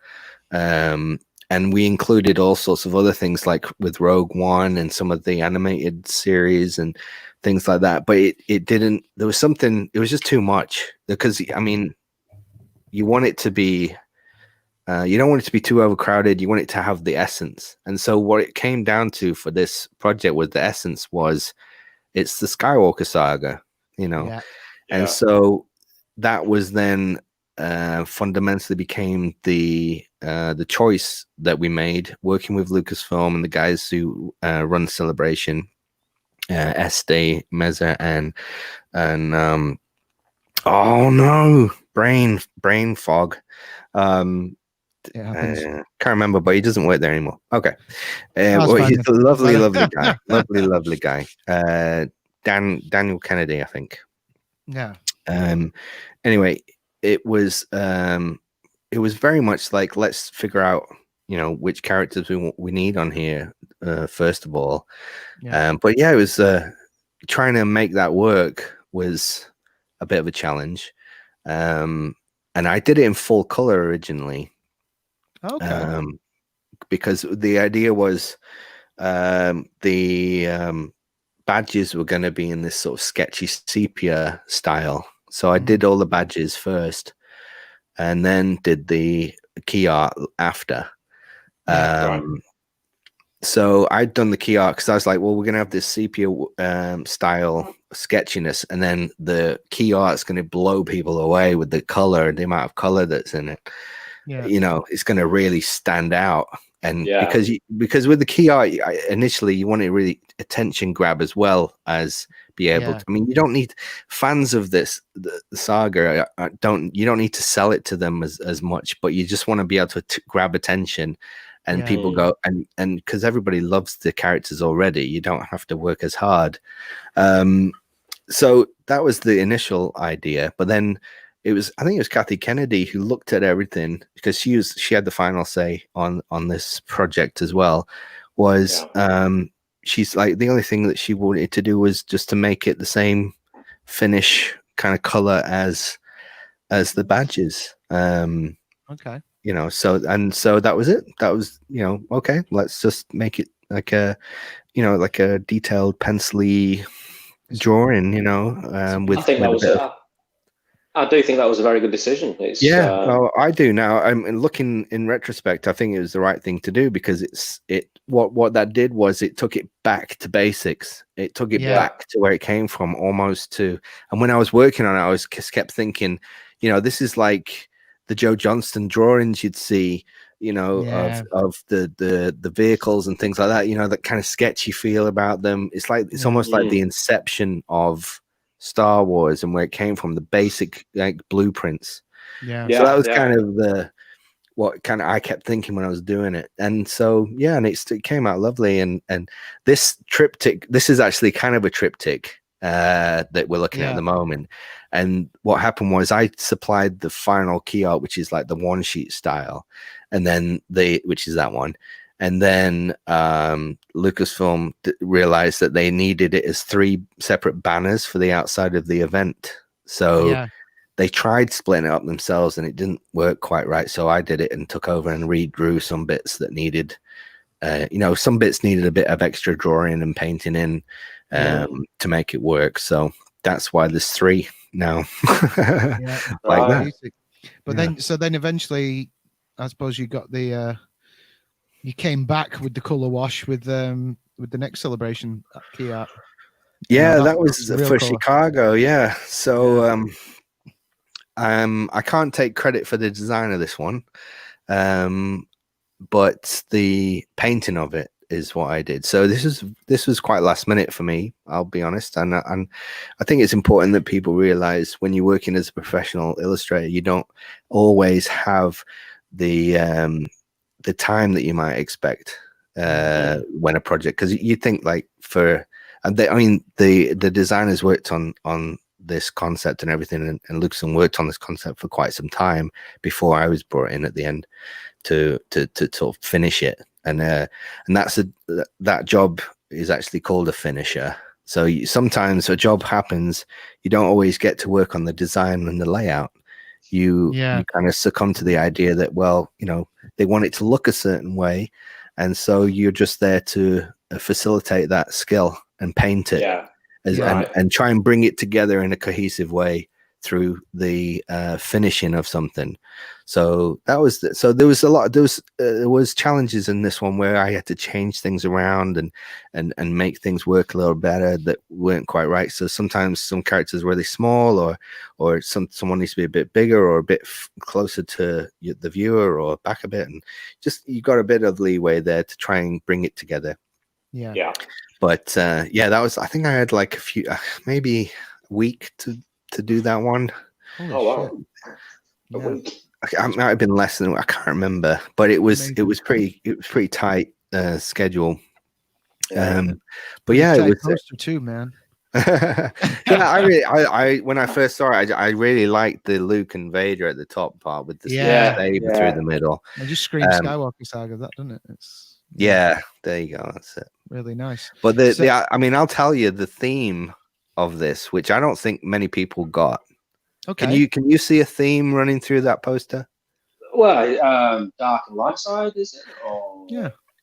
And we included all sorts of other things, like with Rogue One and some of the animated series and things like that. But it didn't. There was something. It was just too much, because I mean, you want it to be. You don't want it to be too overcrowded. You want it to have the essence. And so what it came down to for this project with the essence was, it's the Skywalker saga, And so that was then fundamentally became the choice that we made, working with Lucasfilm and the guys who run Celebration, SD, Meza, and oh no, brain fog. Can't remember, but he doesn't work there anymore. Okay, well, he's a lovely guy, lovely guy. Daniel Kennedy, I think. Yeah. Anyway, it was very much like, let's figure out which characters we need on here first of all. But yeah, it was trying to make that work was a bit of a challenge, and I did it in full color originally. Okay. Because the idea was the badges were going to be in this sort of sketchy sepia style. So I did all the badges first, and then did the key art after. So I'd done the key art because I was like, well, we're going to have this sepia style sketchiness, and then the key art's going to blow people away with the color, the amount of color that's in it. Yeah. It's going to really stand out. And because with the key art, initially you want it really attention grab as well as be able to. I mean, you don't need fans of the saga. You don't need to sell it to them as much, but you just want to be able to grab attention, and people go and because everybody loves the characters already, you don't have to work as hard. So that was the initial idea, but then I think it was Kathy Kennedy who looked at everything, because she had the final say on this project as well. She's like, the only thing that she wanted to do was just to make it the same finish kind of color as the badges. Okay. You know, so that was it. That was, you know, okay, let's just make it like a, you know, like a detailed pencil-y drawing, you know. I do think that was a very good decision. Well, I do now. I'm looking in retrospect. I think it was the right thing to do, because what that did was it took it back to basics. It took it back to where it came from, almost to. And when I was working on it, I was just kept thinking, you know, this is like the Joe Johnston drawings you'd see, you know, of the vehicles and things like that. You know, that kind of sketchy feel about them. It's like it's almost like the inception of Star Wars and where it came from, the basic like blueprints. So that was kind of what kind of I kept thinking when I was doing it. And so and it came out lovely. And this triptych, this is actually kind of a triptych that we're looking at the moment. And what happened was I supplied the final key art, which is like the one sheet style, and then which is that one. And then Lucasfilm realized that they needed it as 3 separate banners for the outside of the event. So they tried splitting it up themselves, and it didn't work quite right. So I did it and took over and redrew some bits that needed, you know, some bits needed a bit of extra drawing and painting in to make it work. So that's why there's 3 now. Like that. But then eventually, I suppose you got the. You came back with the color wash with the next celebration key art. That was for color. Chicago. So I can't take credit for the design of this one, but the painting of it is what I did. So this was quite last minute for me, I'll be honest, and I think it's important that people realize when you're working as a professional illustrator, you don't always have the time that you might expect when a project, because you think like the designers worked on this concept and everything, and Lucasfilm worked on this concept for quite some time before I was brought in at the end to sort of finish it, and that job is actually called a finisher. So sometimes a job happens, you don't always get to work on the design and the layout. You kind of succumb to the idea that, well, you know, they want it to look a certain way, and so you're just there to facilitate that skill and paint it and try and bring it together in a cohesive way through the finishing of something. So that was so there was a lot. There was challenges in this one where I had to change things around and make things work a little better that weren't quite right. So sometimes some characters were really small, or someone needs to be a bit bigger or a bit closer to the viewer or back a bit, and just you got a bit of leeway there to try and bring it together. But that was, I think I had like a few, maybe a week to do that one. Wow. A week. It might have been less than, I can't remember, but it was pretty tight schedule. But it was poster too, man. I when I first saw it, I really liked the Luke and Vader at the top part with the saber through the middle. It just screams Skywalker Saga, that doesn't it? It's there you go. That's it. Really nice. But I mean, I'll tell you the theme of this, which I don't think many people got. Okay. Can you see a theme running through that poster? Well, dark and light side, is it? Or...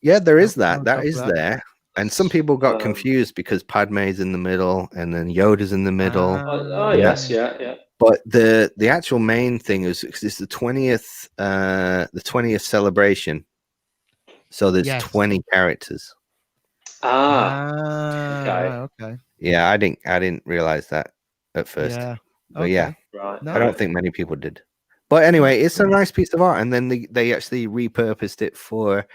Yeah, there is that. That is there. And some people got confused because Padme's in the middle and then Yoda's in the middle. Yes, yeah. But the actual main thing is it's the 20th celebration. So there's 20 characters. Okay. Yeah, I didn't realize that at first. Yeah. But right. I don't think many people did. But anyway, it's a nice piece of art, and then they actually repurposed it for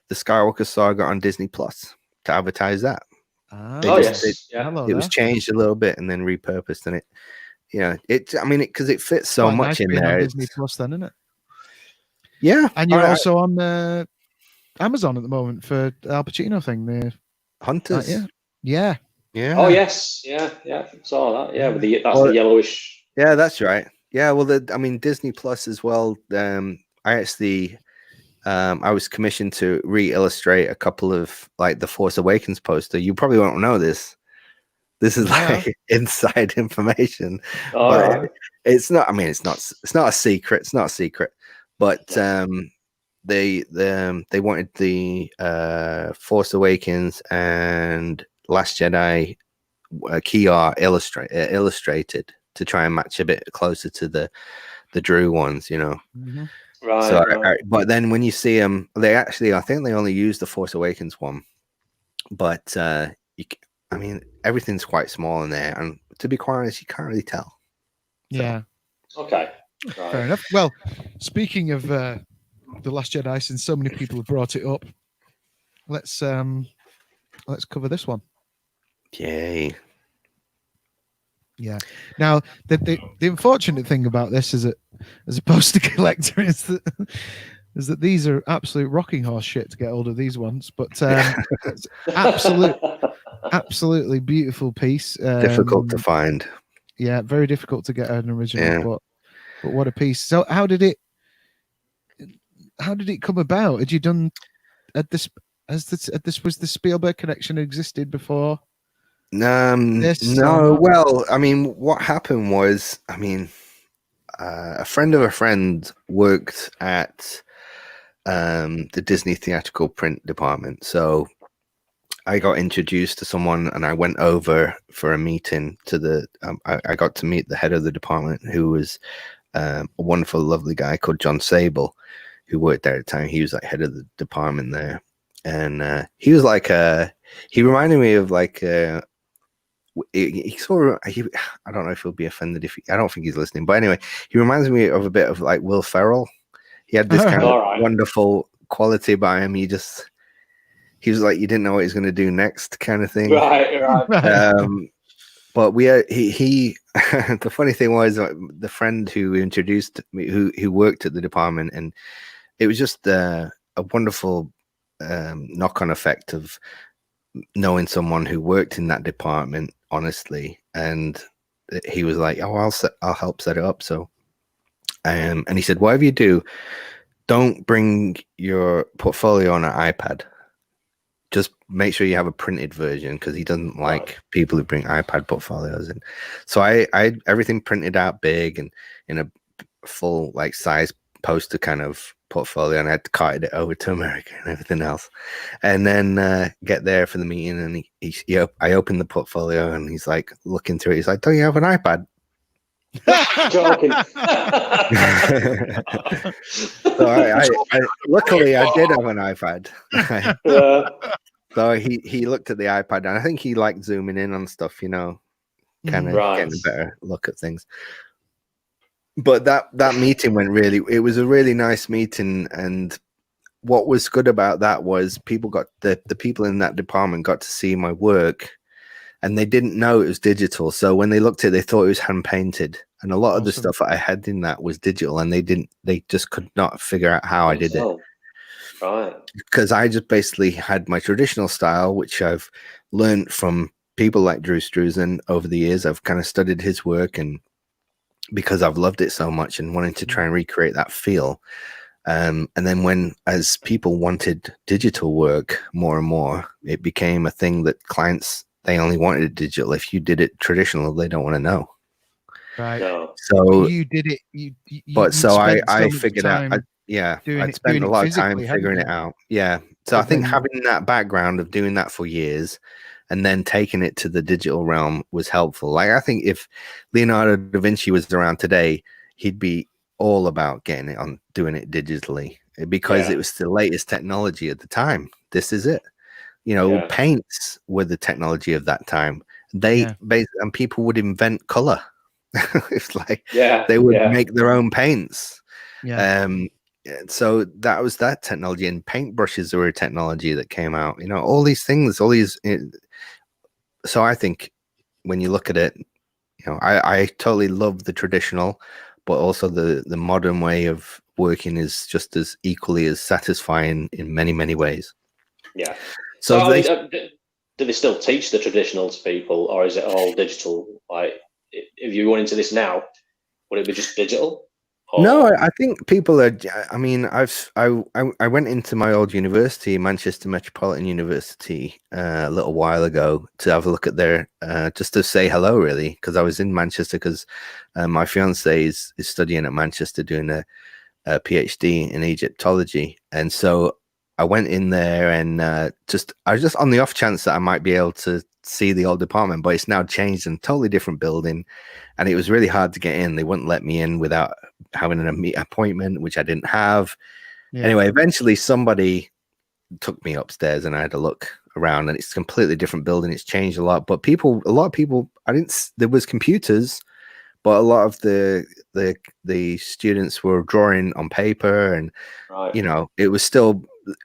the Skywalker saga on Disney Plus to advertise that. It was changed a little bit and then repurposed, and because it fits so quite much nice in being there. On Disney Plus, then, isn't it? Yeah, and you're also on Amazon at the moment for the Al Pacino thing, the Hunters. Yeah. Oh yes, yeah. Saw that. Yeah, with the yellowish. Yeah, that's right. Yeah, well, Disney Plus as well. I actually, I was commissioned to re-illustrate a couple of like the Force Awakens poster. You probably won't know this. This is like inside information. Right. It's not. I mean, it's not a secret. It's not a secret. But they wanted the Force Awakens and Last Jedi key art illustrated to try and match a bit closer to the Drew ones, Mm-hmm. Right. So, but then when you see them, I think they only use the Force Awakens one, but everything's quite small in there, and to be quite honest, you can't really tell. Yeah. Okay. Right. Fair enough. Well, speaking of the Last Jedi, since so many people have brought it up, let's cover this one. Yay. Yeah. Now, the unfortunate thing about this is that, as a poster collector, is that these are absolute rocking horse shit to get hold of these ones. But it's absolutely beautiful piece. Difficult to find. Yeah, very difficult to get an original. But what a piece! So, how did it come about? Had you done was the Spielberg connection existed before? No. Well, what happened was, a friend of a friend worked at the Disney theatrical print department. So I got introduced to someone, and I went over for a meeting to the. I got to meet the head of the department, who was a wonderful, lovely guy called John Sable, who worked there at the time. He was like head of the department there, and he was like he reminded me of like. He sort of, I don't know if he'll be offended I don't think he's listening, but anyway, he reminds me of a bit of like Will Ferrell. He had this kind of wonderful quality about him. He was like, you didn't know what he's going to do next, kind of thing. Right. But he the funny thing was, the friend who introduced me, who worked at the department, and it was just a wonderful knock-on effect of knowing someone who worked in that department, honestly. And he was like, oh, I'll help set it up. So and he said, whatever you do, don't bring your portfolio on an iPad. Just make sure you have a printed version, because he doesn't like people who bring iPad portfolios in. So I everything printed out big and in a full like size poster kind of portfolio, and I had to cart it over to America and everything else, and then get there for the meeting, and I opened the portfolio, and he's like looking through it. He's like, "Don't you have an iPad?" Joking. So I luckily I did have an iPad. So he looked at the iPad, and I think he liked zooming in on stuff, kind of getting a better look at things. But that meeting went it was a really nice meeting, and what was good about that was the people in that department got to see my work, and they didn't know it was digital. So when they looked at it, they thought it was hand painted, and a lot of the stuff that I had in that was digital, and they just could not figure out how I did it. Right. Because I just basically had my traditional style, which I've learned from people like Drew Struzan over the years. I've kind of studied his work, and because I've loved it so much and wanted to try and recreate that feel. And then as people wanted digital work more and more, it became a thing that clients, they only wanted it digital. If you did it traditional, they don't want to know. Right. No. So you did it. I figured out. I'd spent a lot of time figuring it out. Yeah. So I think having that background of doing that for years and then taking it to the digital realm was helpful. Like, I think if Leonardo da Vinci was around today, he'd be all about getting it on, doing it digitally, because it was the latest technology at the time. This is it. Paints were the technology of that time. And people would invent color. It's like they would make their own paints. Yeah. So that was that technology, and paintbrushes were a technology that came out. You know, all these things, all these. So I think when you look at it, you know, I totally love the traditional, but also the modern way of working is just as equally as satisfying in many ways. Yeah. So I they, mean, do they still teach the traditional to people, or is it all digital? Like, if you went into this now, would it be just digital? no, I think people are. I mean, I went into my old university, Manchester Metropolitan University, a little while ago to have a look at their, just to say hello, really, because I was in Manchester because my fiance is studying at Manchester doing a PhD in Egyptology, and so I went in there and I was just on the off chance that I might be able to see the old department, but it's now changed in a totally different building, and it was really hard to get in. They wouldn't let me in without having an appointment, which I didn't have. Yeah. Anyway, eventually somebody took me upstairs and I had a look around, and it's a completely different building. It's changed a lot, but a lot of people, there was computers, but a lot of the students were drawing on paper, and you know, it was still,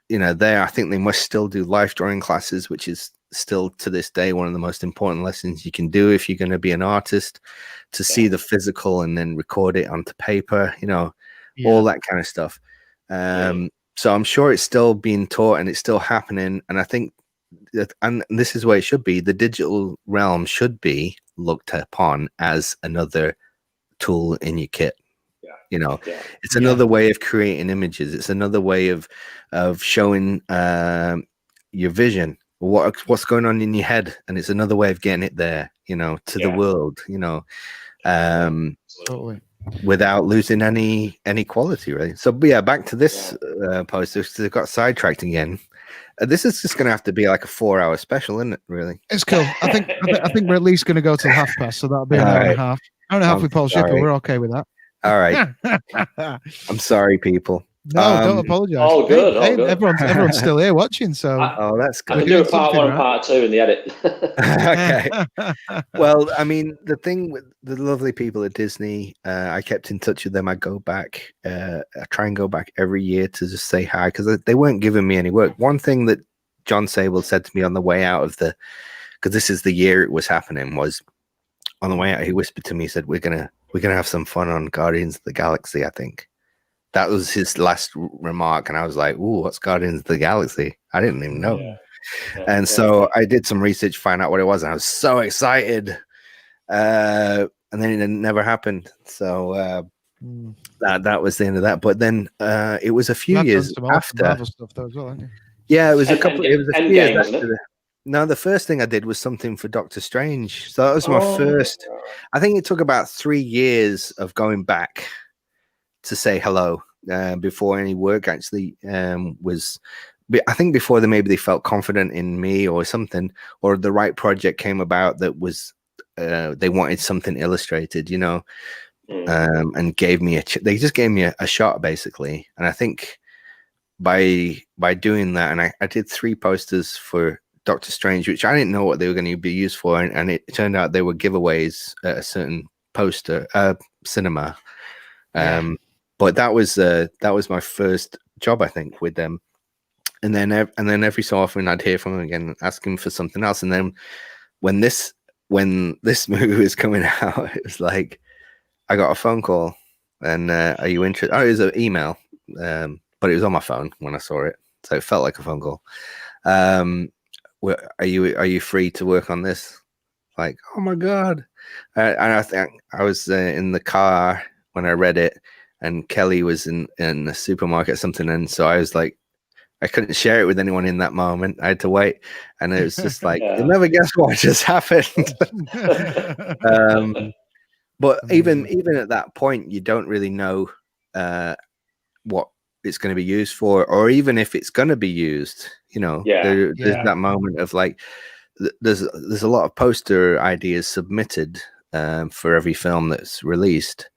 you know, there. I think they must still do life drawing classes, which is still to this day one of the most important lessons you can do if you're going to be an artist, to see the physical and then record it onto paper, you know, all that kind of stuff. So I'm sure it's still being taught and it's still happening, and I think that, and this is where it should be, the digital realm should be looked upon as another tool in your kit. You know, it's another way of creating images. It's another way of showing your vision, what's going on in your head, and it's another way of getting it there, you know, to the world, you know, totally, without losing any quality, really. So, but yeah, back to this post. They got sidetracked again. This is just going to have to be like a 4-hour special, isn't it? Really, it's cool. I think we're at least going to go till 1:30, so that'll be an hour and a half. Hour and a half with Paul Schipper. We're okay with that. All right. I'm sorry, people. No, don't apologize. Oh, good. Hey, everyone's still here watching. So, that's good. I can do a part 1 and part 2 in the edit. Okay. Well, I mean, the thing with the lovely people at Disney, I kept in touch with them. I go back, I try and go back every year to just say hi, because they weren't giving me any work. One thing that John Sable said to me on the way out of because this is the year it was happening, was on the way out, he whispered to me, he said, we're gonna have some fun on Guardians of the Galaxy, I think. That was his last remark, and I was like, ooh, what's Guardians of the Galaxy? I didn't even know. So I did some research, find out what it was, and I was so excited. And then it never happened. So that was the end of that. But then it was a few years after. Marvel stuff though as well, haven't you? Yeah, it was a couple. It was a few years after. No, the first thing I did was something for Doctor Strange. So that was my first. I think it took about 3 years of going back to say hello before any work actually was. I think before maybe they felt confident in me or something, or the right project came about that was they wanted something illustrated, you know, and gave me they just gave me a shot basically. And I think by doing that, and I did 3 posters for Doctor Strange, which I didn't know what they were going to be used for, and it turned out they were giveaways at a certain cinema. But that was my first job, I think, with them. And then every so often I'd hear from them again, asking for something else. And then when this movie was coming out, it was like I got a phone call, and are you interested? Oh, it was an email, but it was on my phone when I saw it, so it felt like a phone call. Are you free to work on this? Like, oh my god! And I think I was in the car when I read it, and Kelly was in the supermarket or something, and so I was like, I couldn't share it with anyone in that moment. I had to wait, and it was just like, you'll never guess what just happened. But even at that point, you don't really know what it's going to be used for, or even if it's going to be used. You know, there's that moment of like, there's a lot of poster ideas submitted for every film that's released,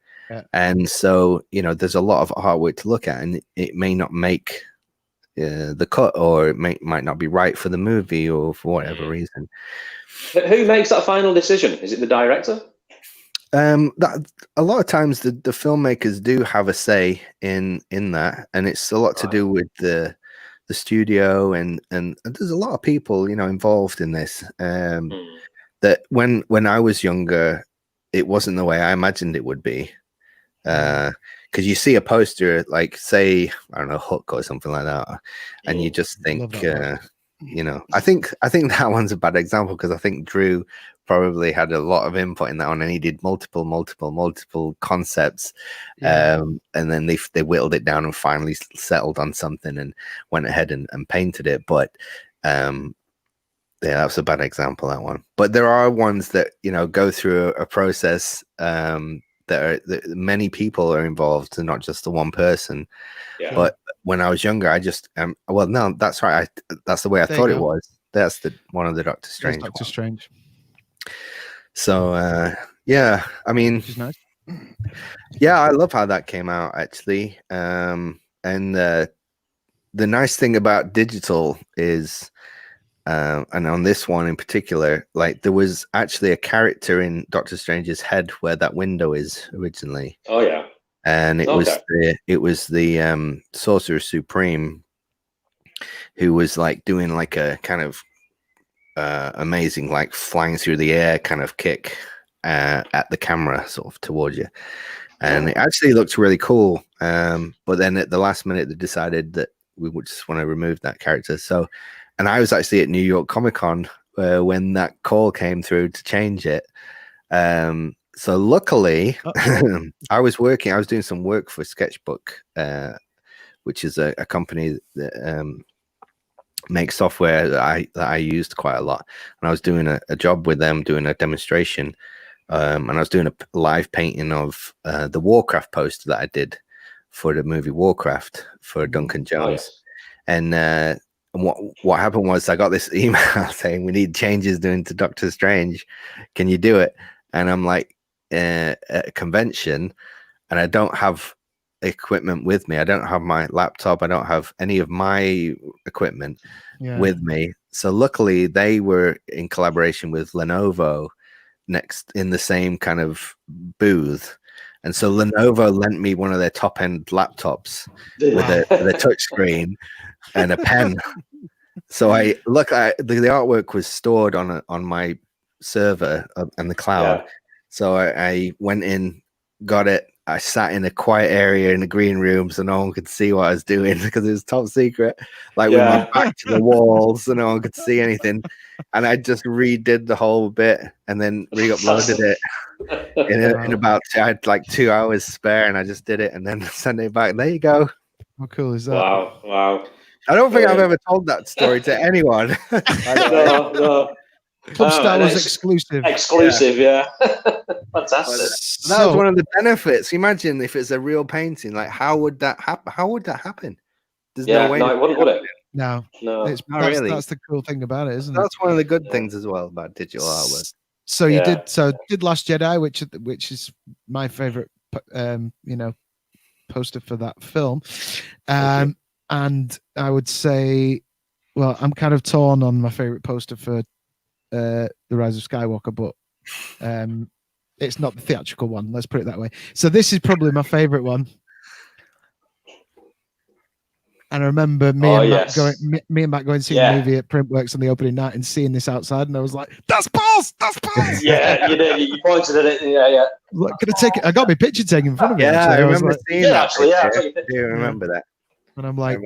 and so you know, there's a lot of artwork to look at, and it may not make the cut, or it might not be right for the movie, or for whatever reason. But who makes that final decision? Is it the director? That a lot of times the filmmakers do have a say in that, and it's a lot to do with the studio and there's a lot of people, you know, involved in this. That when I was younger, it wasn't the way I imagined it would be. Because you see a poster like, say, I don't know, Hook or something like that, and you just think, you know, I think that one's a bad example because I think Drew probably had a lot of input in that one, and he did multiple concepts, and then they whittled it down and finally settled on something and went ahead and painted it. But yeah, that was a bad example, that one. But there are ones that, you know, go through a process that many people are involved and not just the one person. But when I was younger, I just well, no, that's right, that's the way I thought it was. That's the one of the Doctor Strange. Doctor Strange. So yeah, I mean, which is nice. Yeah, I love how that came out, actually. And the nice thing about digital is, and on this one in particular, like there was actually a character in Doctor Strange's head where that window is originally. Oh yeah. And it was the Sorcerer Supreme who was like doing like a kind of amazing, like flying through the air kind of kick at the camera sort of towards you. And it actually looked really cool. But then at the last minute, they decided that we would just want to remove that character. So, and I was actually at New York Comic Con when that call came through to change it. So luckily, I was doing some work for Sketchbook, which is a company that makes software that I used quite a lot. And I was doing a job with them, doing a demonstration. And I was doing a live painting of the Warcraft poster that I did for the movie Warcraft for Duncan Jones. And what happened was I got this email saying we need changes doing to Doctor Strange. Can you do it? And I'm like, at a convention, and I don't have equipment with me. I don't have my laptop. I don't have any of my equipment with me. So luckily they were in collaboration with Lenovo next in the same kind of booth. And so Lenovo lent me one of their top end laptops with a touch screen and a pen. So the artwork was stored on my server in the cloud. So I went in, got it. I sat in a quiet area in the green room so no one could see what I was doing because it was top secret, like with my back to the walls so no one could see anything. And I just redid the whole bit and then re-uploaded it in about, I had like 2 hours spare and I just did it and then sent it back. There you go. How cool is that? Wow. I don't think I've ever told that story to anyone. No. Club Star was exclusive. Yeah. Fantastic. That was one of the benefits. Imagine if it's a real painting. Like, how would that happen? There's no way. No, it wouldn't, would it? No. It's not really. That's the cool thing about it, isn't it? That's one of the good things as well about digital artwork. So you did Last Jedi, which is my favorite, poster for that film. And I would say, well, I'm kind of torn on my favorite poster for The Rise of Skywalker, but it's not the theatrical one, let's put it that way. So this is probably my favorite one. And I remember me and Matt going to see the movie at Printworks on the opening night and seeing this outside, and I was like, "That's Paul's! That's Paul's!" Yeah, you did. You pointed at it. Yeah. Like, could I take it? I got my picture taken in front of me. Yeah, I remember seeing that. Actually, I do remember that. And I'm like,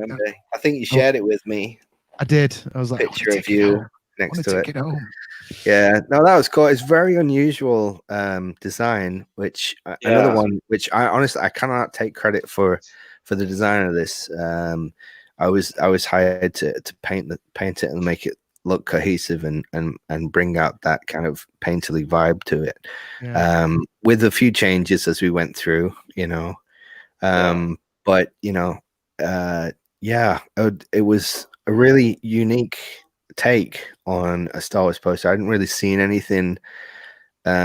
I think you shared it with me. I did. I was like, picture of you next to it. Home. Yeah, no, that was cool. It's very unusual design, which another one which I honestly I cannot take credit for the design of this. I was hired to paint it and make it look cohesive and bring out that kind of painterly vibe to it. With a few changes as we went through, but it was a really unique take on a Star Wars poster. I hadn't really seen anything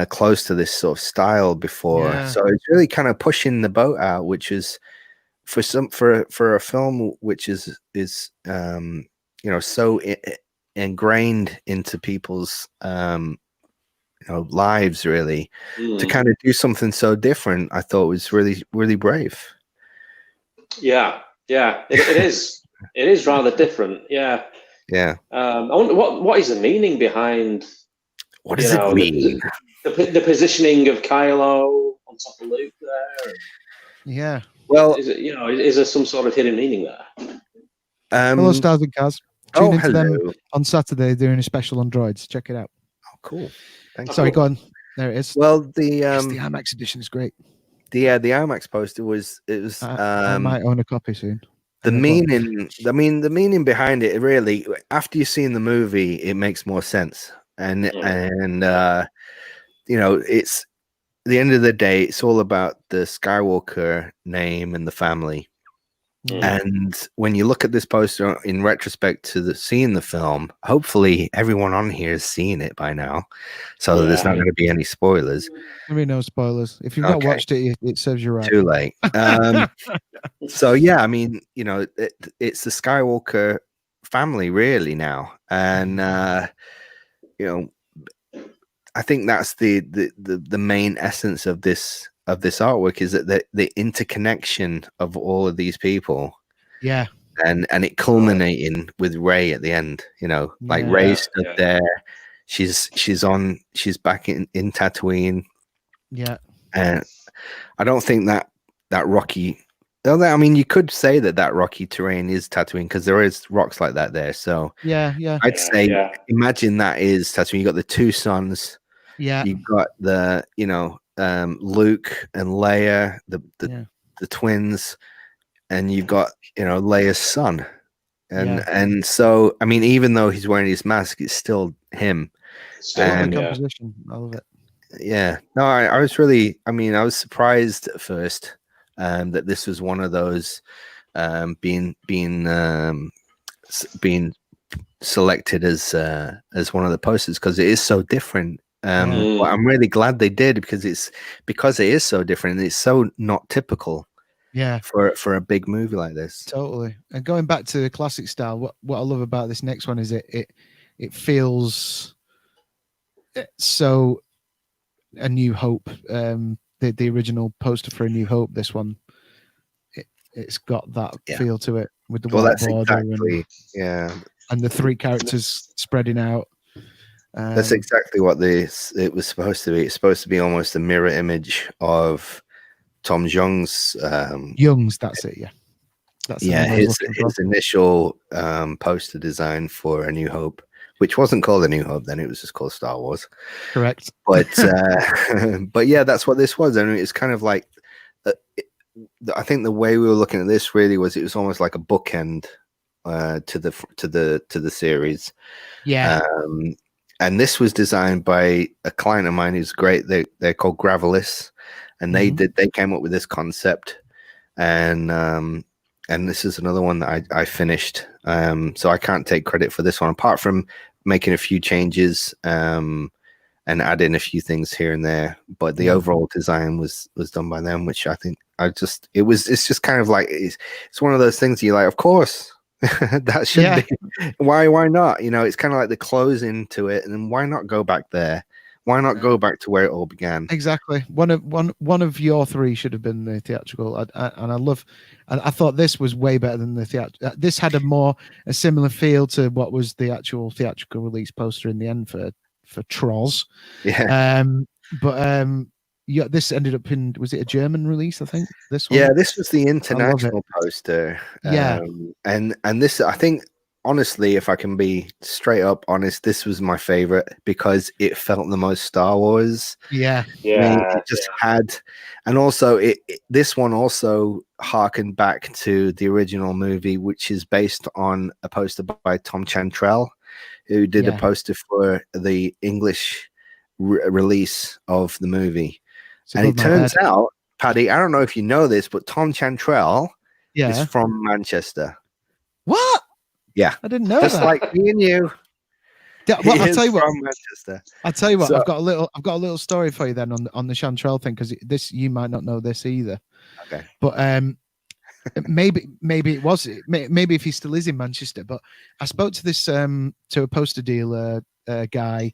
close to this sort of style before, so it's really kind of pushing the boat out, which is for a film which is so ingrained into people's lives really, to kind of do something so different. I thought was really, really brave. Yeah, it is. It is rather different. Yeah. I wonder what is the meaning behind. What does it mean? The positioning of Kylo on top of Luke there. Yeah. Well, is there some sort of hidden meaning there? Hello, Stars and Cars. Tune into hello. them on Saturday doing a special on droids. Check it out. Oh, cool. Thanks. Sorry, go on. There it is. Well, the IMAX edition is great. The IMAX poster was I might own a copy soon. The meaning behind it, really, after you've seen the movie, it makes more sense. And it's the end of the day, it's all about the Skywalker name and the family. And when you look at this poster in retrospect to seeing the film, hopefully everyone on here has seen it by now, so there's not going to be any spoilers. I mean, no spoilers. If you've not watched it, it serves you right. Too late. So yeah, I mean, it's the Skywalker family really now, and I think that's the main essence of this artwork, is that the interconnection of all of these people. Yeah. And it culminating with Rey at the end, like Rey stood there. She's back in Tatooine. Yeah. And I don't think that rocky, I mean, you could say that rocky terrain is Tatooine, because there is rocks like that there. So I'd say imagine that is Tatooine. You got the two sons. Yeah. You've got the Luke and Leia, the twins, and you've got Leia's son, and so I mean, even though he's wearing his mask, it's still him. And composition, I love it. Yeah, no, I was really, I mean, I was surprised at first that this was one of those being selected as one of the posters, because it is so different. But I'm really glad they did, because it is so different and it's so not typical. Yeah, for a big movie like this. Totally. And going back to the classic style, what I love about this next one is it feels so A New Hope. The original poster for A New Hope, this one, it's got that feel to it, with the white border and the three characters spreading out. That's exactly what it was supposed to be. It's supposed to be almost a mirror image of Tom Jung's that's it. Yeah, that's his initial poster design for A New Hope, which wasn't called A New Hope then; it was just called Star Wars. Correct. But but yeah, that's what this was. I mean, it's kind of like I think the way we were looking at this really was, it was almost like a bookend to the series. Yeah. And this was designed by a client of mine who's great. They're called Gravelis, and they came up with this concept, and this is another one that I finished. So I can't take credit for this one, apart from making a few changes and adding a few things here and there. But the overall design was done by them, which I think it's just kind of like, it's one of those things you're like, of course. That should be. Why not? It's kind of like the closing to it, and then why not go back there? Why not go back to where it all began? Exactly. One of your three should have been the theatrical, and I thought this was way better than the theatrical. This had a similar feel to what was the actual theatrical release poster in the end for Trolls. Yeah. This ended up in, was it a German release? I think this one. Yeah, this was the international poster. Yeah. And this, I think, honestly, if I can be straight up honest, this was my favorite, because it felt the most Star Wars. Yeah. It just had, and also this one also harkened back to the original movie, which is based on a poster by Tom Chantrell, who did a poster for the English release of the movie. And it turns out, Paddy, I don't know if you know this, but Tom Chantrell is from Manchester. What? Yeah, I didn't know just that. like me and you. I'll tell you what. From Manchester. I'll tell you what. I've got a little story for you then on the Chantrell thing, because this, you might not know this either. Okay. But maybe it was, maybe if he still is in Manchester. But I spoke to this to a poster dealer guy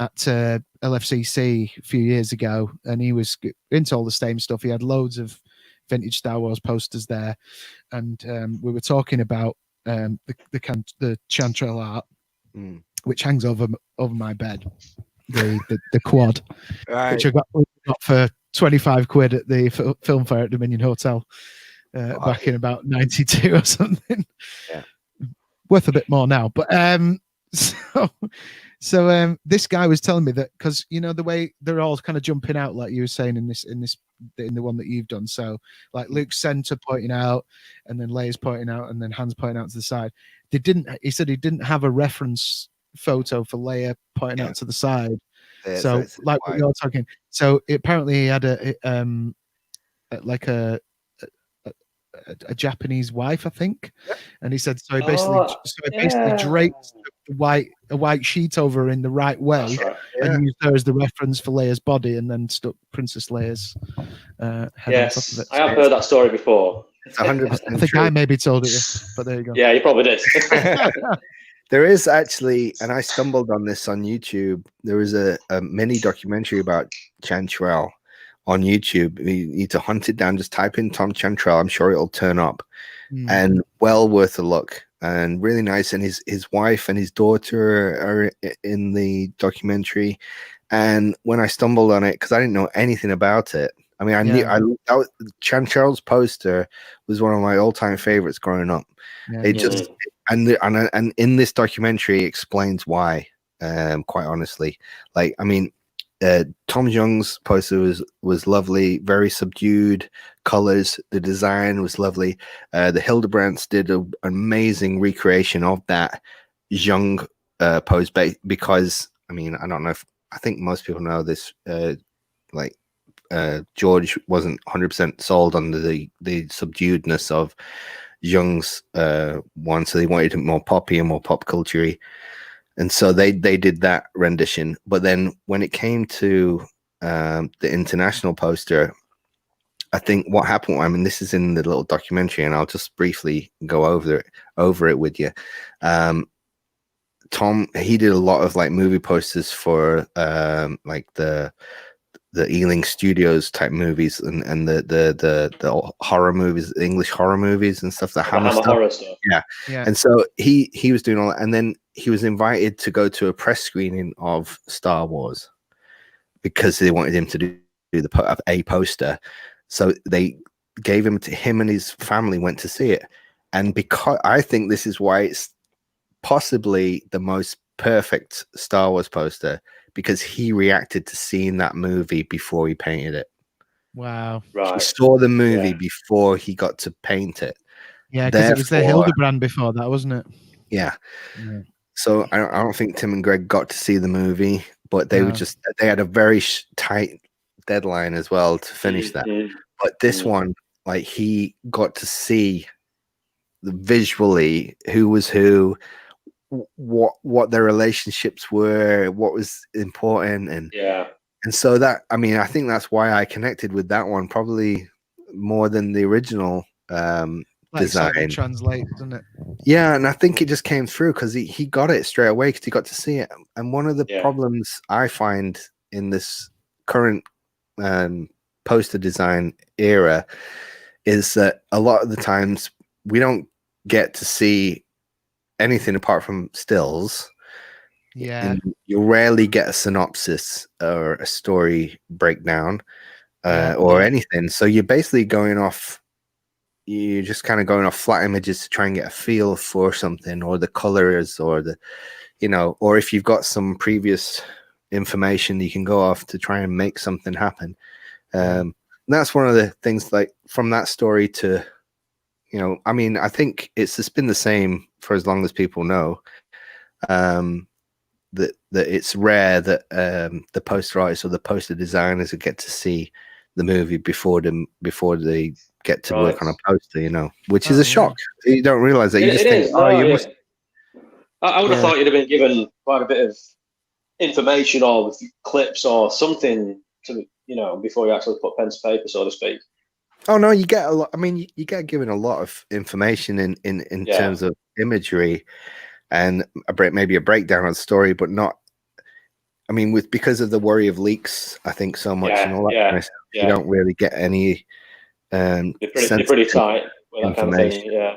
at LFCC a few years ago, and he was into all the same stuff. He had loads of vintage Star Wars posters there, and we were talking about the Chantrell art, which hangs over my bed, the quad, right. which I got for 25 quid at the film fair at Dominion Hotel back in about 92 or something. Yeah, worth a bit more now, but so this guy was telling me that, because the way they're all kind of jumping out, like you were saying in the one that you've done, so like Luke's center pointing out, and then Leia's pointing out, and then Han's pointing out to the side. He said he didn't have a reference photo for Leia pointing out to the side. So like what you're talking, so apparently he had a Japanese wife, I think, and he said so. He basically draped a white sheet over her in the right way, and used her as the reference for Leia's body, and then stuck Princess Leia's head on top of it. I have heard that story before. It's 100%. I think I maybe told it, but there you go. Yeah, you probably did. There is actually, and I stumbled on this on YouTube. There is a mini documentary about Chantrell on YouTube. You need to hunt it down. Just type in Tom Chantrell. I'm sure it'll turn up, and well worth a look, and really nice. And his wife and his daughter are in the documentary. And when I stumbled on it, because I didn't know anything about it, I mean, Chantrell's poster was one of my all-time favorites growing up. And in this documentary explains why. Quite honestly, like, I mean, Tom Young's poster was lovely, very subdued colors. The design was lovely. The Hildebrands did an amazing recreation of that Young pose, because I mean, I think most people know this. George wasn't 100% sold on the subduedness of Young's one, so they wanted it more poppy and more pop culture-y. And so they did that rendition. But then when it came to the international poster, I think what happened, I mean, this is in the little documentary, and I'll just briefly go over it with you. Tom, he did a lot of like movie posters for like the Ealing Studios type movies and the horror movies, English horror movies and stuff, the Hammer horror stuff. Yeah. And so he was doing all that, and then he was invited to go to a press screening of Star Wars because they wanted him to do a poster. So they gave him to him, and his family went to see it. And because I think this is why it's possibly the most perfect Star Wars poster, because he reacted to seeing that movie before he painted it. Wow. Right. He saw the movie before he got to paint it. Yeah, because it was the Hildebrand before that, wasn't it? Yeah. So I don't think Tim and Greg got to see the movie, but they they had a very tight deadline as well to finish that. But this one, like, he got to see visually who was who, what their relationships were, what was important, and so that, I mean, I think that's why I connected with that one probably more than the original design. Translate, doesn't it? Yeah, and I think it just came through because he got it straight away because he got to see it. And one of the problems I find in this current poster design era is that a lot of the times we don't get to see anything apart from stills. And you rarely get a synopsis or a story breakdown or anything. So you're basically you're just kind of going off flat images to try and get a feel for something, or the colors, or or if you've got some previous information you can go off to try and make something happen. That's one of the things, like, from that story to, I mean, I think it's just been the same for as long as people know, that it's rare that the poster artists or the poster designers get to see the movie before they get to work on a poster, which is a shock. You don't realize that. You just think, must. I would have thought you'd have been given quite a bit of information or clips or something to, before you actually put pen to paper, so to speak. Oh no, you get a lot. I mean, you get given a lot of information in terms of imagery and maybe a breakdown of the story, but not. I mean, because of the worry of leaks, I think so much and all that kind of stuff, you don't really get any they're pretty tight with that kind of thing. Yeah.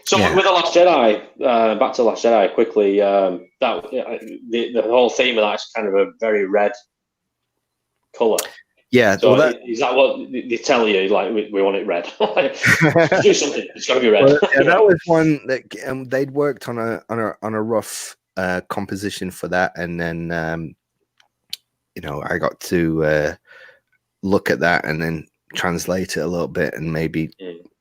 So with the Last Jedi, back to Last Jedi quickly. The whole theme of that is kind of a very red color. Yeah. So is that what they tell you? Like we want it red. Do something. It's got to be red. Well, that was one that they'd worked on a rough composition for that, and then I got to look at that and then translate it a little bit and maybe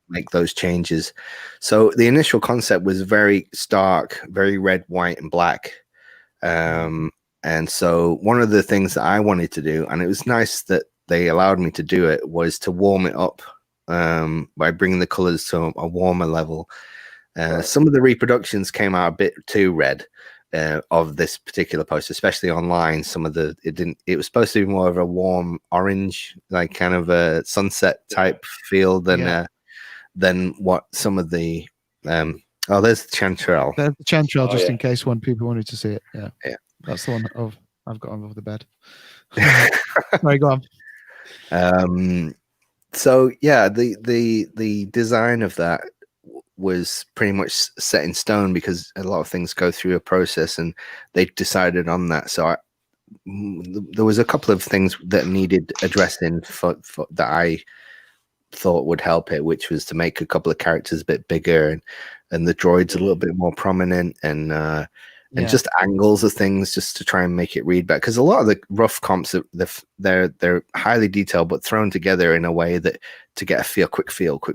make those changes. So the initial concept was very stark, very red, white, and black. And so one of the things that I wanted to do, and it was nice that they allowed me to do it, was to warm it up by bringing the colors to a warmer level. Some of the reproductions came out a bit too red of this particular post, especially online. It was supposed to be more of a warm orange, like kind of a sunset type feel than what some of the there's the Chanterelle. There's the Chanterelle, just in case one people wanted to see it. Yeah. That's the one I've got over the bed. Sorry, go on. So yeah, the design of that was pretty much set in stone because a lot of things go through a process, and they decided on that. So there was a couple of things that needed addressing for that I thought would help it, which was to make a couple of characters a bit bigger and the droids a little bit more prominent, and just angles of things just to try and make it read better. Because a lot of the rough comps, they're highly detailed but thrown together in a way that to get a quick feel, to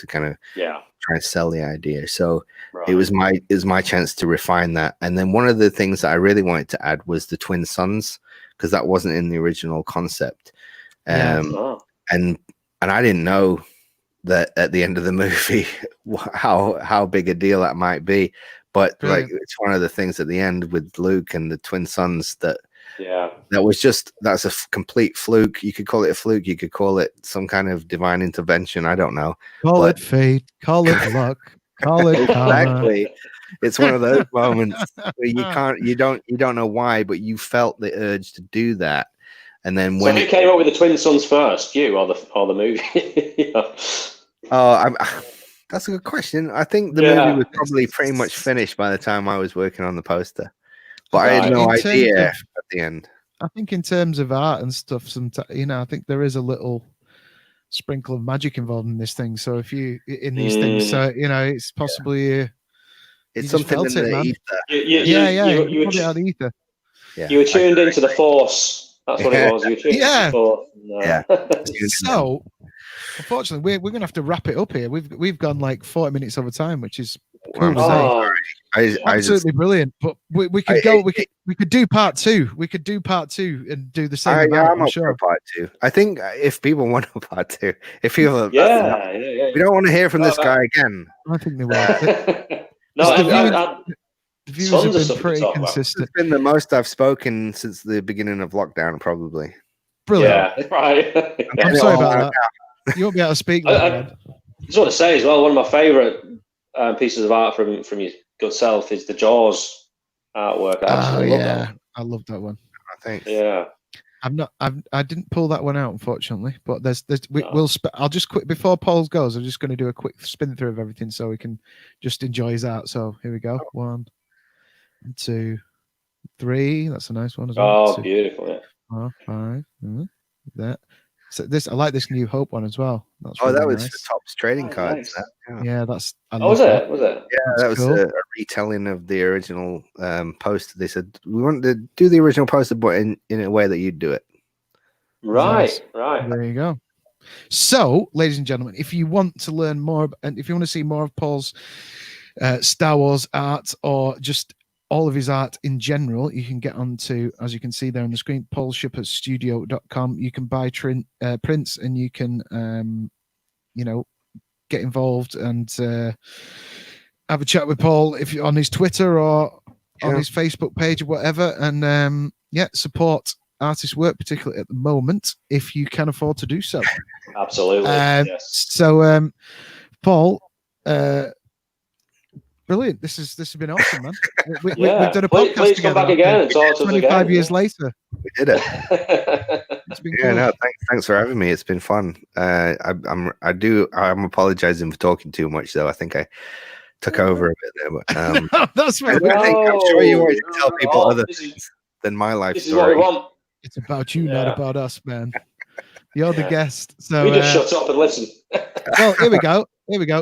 kind of try and sell the idea. So it was my chance to refine that. And then one of the things that I really wanted to add was the twin suns, because that wasn't in the original concept. And I didn't know that at the end of the movie how big a deal that might be. But like, it's one of the things at the end with Luke and the twin suns that's a complete fluke. You could call it a fluke. You could call it some kind of divine intervention. I don't know. Call it fate. Call it luck. Call it exactly. It's one of those moments where you don't know why, but you felt the urge to do that. And then when who came up with the twin suns first, you or the movie? That's a good question. I think the movie was probably pretty much finished by the time I was working on the poster, but I had no idea at the end. I think in terms of art and stuff, I think there is a little sprinkle of magic involved in this thing. So if you in these things, so it's possibly it's something in the ether. You put it out of the ether. Yeah. You were tuned into the Force. That's what it was. You were tuned into the Force. So. Unfortunately, we're going to have to wrap it up here. We've gone like 40 minutes over time, which is cool. Absolutely brilliant. But we could go. We could do part two. We could do part two and do the same. I'm up for part two. I think if people want a part two, if people, we don't want to hear from this guy again. I think they will. The views have been pretty consistent. It's been the most I've spoken since the beginning of lockdown, probably. Brilliant. Yeah, right. I'm sorry about that. You won't be able to speak. I just want to say as well, one of my favourite pieces of art from your good self is the Jaws artwork. I absolutely love that. I love that one. Thanks. Yeah. I didn't pull that one out, unfortunately. But I'll just quick before Paul goes. I'm just going to do a quick spin through of everything so we can just enjoy his art. So here we go. 1, 2, 3. That's a nice one as well. 2, beautiful. Yeah. 4, 5. That. So I like this New Hope one as well. That was nice. The Topps trading cards. Nice. Yeah, that's. Was it? Was it? Yeah, that was cool. a retelling of the original poster. They said we wanted to do the original poster, but in a way that you'd do it. Right. There you go. So, ladies and gentlemen, if you want to learn more, and if you want to see more of Paul's Star Wars art, or just all of his art in general, you can get onto, as you can see there on the screen, paulschipperstudio.com. You can buy prints, and you can, get involved and have a chat with Paul if you're on his Twitter or on his Facebook page or whatever. And support artist work, particularly at the moment, if you can afford to do so. Absolutely. Yes. So, Paul, Brilliant. This has been awesome, man. We've done a podcast please come back again and talk to us 25 years later. We did it. It's been cool. No, thanks for having me. It's been fun. I'm apologizing for talking too much, though. I think I took over a bit there, but that's what I'm sure you always tell people other things than my life this story. Is what we want. It's about you, not about us, man. You're the guest. So we just shut up and listen. Well, here we go.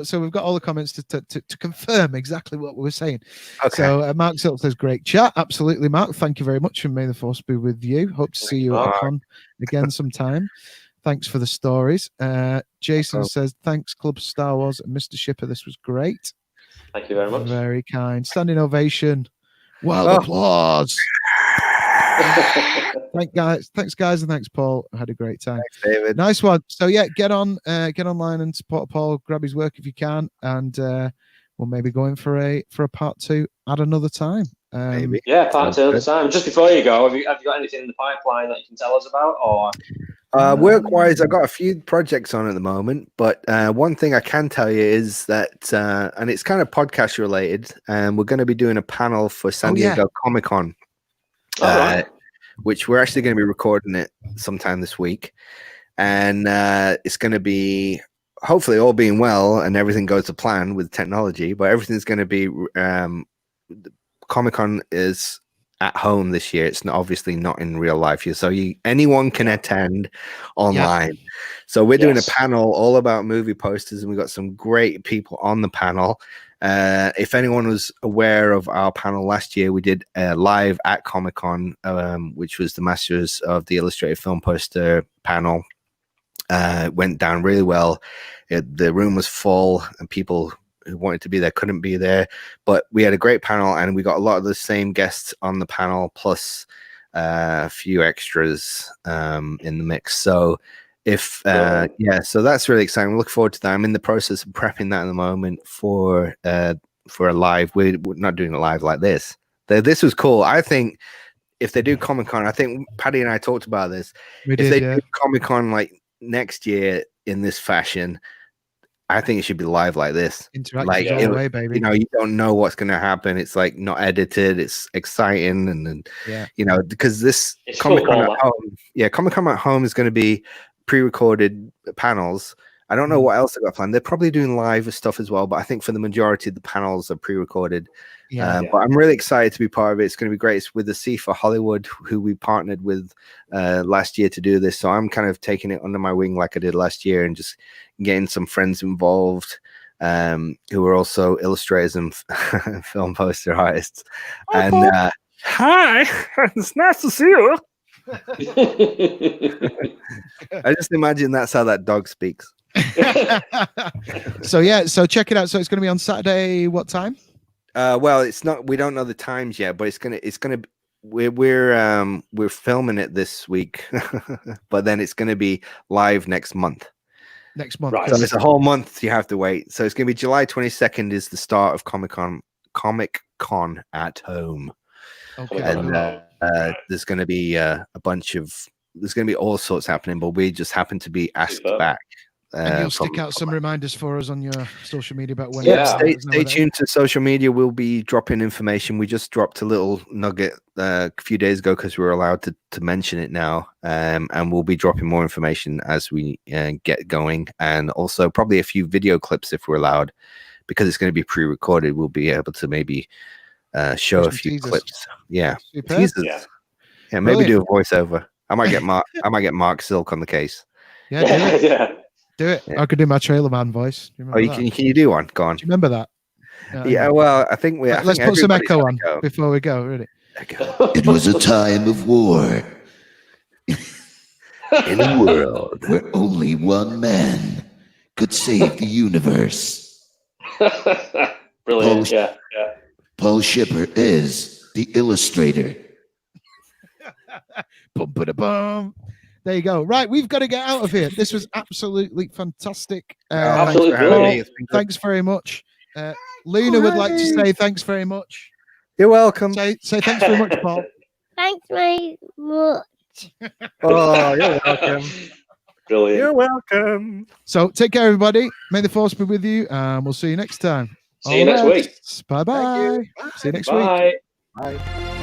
So we've got all the comments to confirm exactly what we were saying. Okay. So Mark Silk says, great chat. Absolutely, Mark. Thank you very much. And may the force be with you. Hope to see you at Con again sometime. Thanks for the stories. Jason says, thanks, Club Star Wars and Mr. Schipper. This was great. Thank you very much. Very kind. Standing ovation. Wild applause. Thanks guys, and thanks Paul. I had a great time. Thanks, David. Nice one. So yeah, get online and support Paul. Grab his work if you can, and we'll maybe go in for a part 2 at another time. Maybe. Yeah, part 2 at the time. Just before you go, have you got anything in the pipeline that you can tell us about, or? Work-wise, I've got a few projects on at the moment, but one thing I can tell you is that, and it's kind of podcast related, and we're going to be doing a panel for San Diego Comic-Con, which we're actually going to be recording it sometime this week, and it's going to be, hopefully all being well and everything goes to plan with technology, but everything's going to be, Comic-Con is at home this year. It's obviously not in real life here, so anyone can attend online. So we're doing a panel all about movie posters, and we've got some great people on the panel. If anyone was aware of our panel last year, we did live at Comic-Con, which was the Masters of the Illustrated Film Poster panel. It went down really well. The room was full, and people who wanted to be there couldn't be there, but we had a great panel, and we got a lot of the same guests on the panel, plus a few extras in the mix. So so that's really exciting. We look forward to that. I'm in the process of prepping that at the moment for a live. We're not doing it live like this. This was cool. I think if they do Comic-Con, I think Paddy and I talked about this. If they do Comic-Con like next year in this fashion, I think it should be live like this. Interactive like all the way, baby. You know, you don't know what's going to happen. It's like not edited. It's exciting, and you know, because this Comic-Con at home, Comic-Con at home is going to be pre-recorded panels. I don't know what else they got planned. They're probably doing live stuff as well, but I think for the majority of the panels are pre-recorded. But I'm really excited to be part of it. It's going to be great. It's with the C for Hollywood, who we partnered with last year to do this. So I'm kind of taking it under my wing like I did last year, and just getting some friends involved who are also illustrators and film poster artists. And hi, it's nice to see you. I just imagine that's how that dog speaks. So check it out. So it's going to be on Saturday. What time? Well, it's not. We don't know the times yet, but it's gonna. We're filming it this week, but then it's gonna be live next month. Right. So it's a whole month you have to wait. So it's gonna be July 22nd is the start of Comic-Con at home. Okay. And there's gonna be there's gonna be all sorts happening, but we just happen to be asked back. And you'll stick out some reminders for us on your social media about when. Stay tuned to social media. We'll be dropping information. We just dropped a little nugget a few days ago because we were allowed to mention it now, and we'll be dropping more information as we get going, and also probably a few video clips if we're allowed, because it's going to be pre-recorded. We'll be able to maybe show a few clips. Yeah, teasers. Yeah, maybe do a voiceover. I might get Mark Silk on the case. Do it. I could do my Trailer Man voice. Can you do one? Go on. Do you remember that? Well, I think let's put some echo on before we go. Really. It was a time of war in a world where only one man could save the universe. Brilliant. Paul Schipper is the illustrator. Boom. There you go. Right, we've got to get out of here. This was absolutely fantastic. Thanks very much. Luna would like to say thanks very much. You're welcome. Say thanks very much, Paul. Thanks very much. Oh, you're welcome. Brilliant. You're welcome. So take care, everybody. May the force be with you, and we'll see you next time. See you next week. Bye-bye. See you next week. Bye. Bye.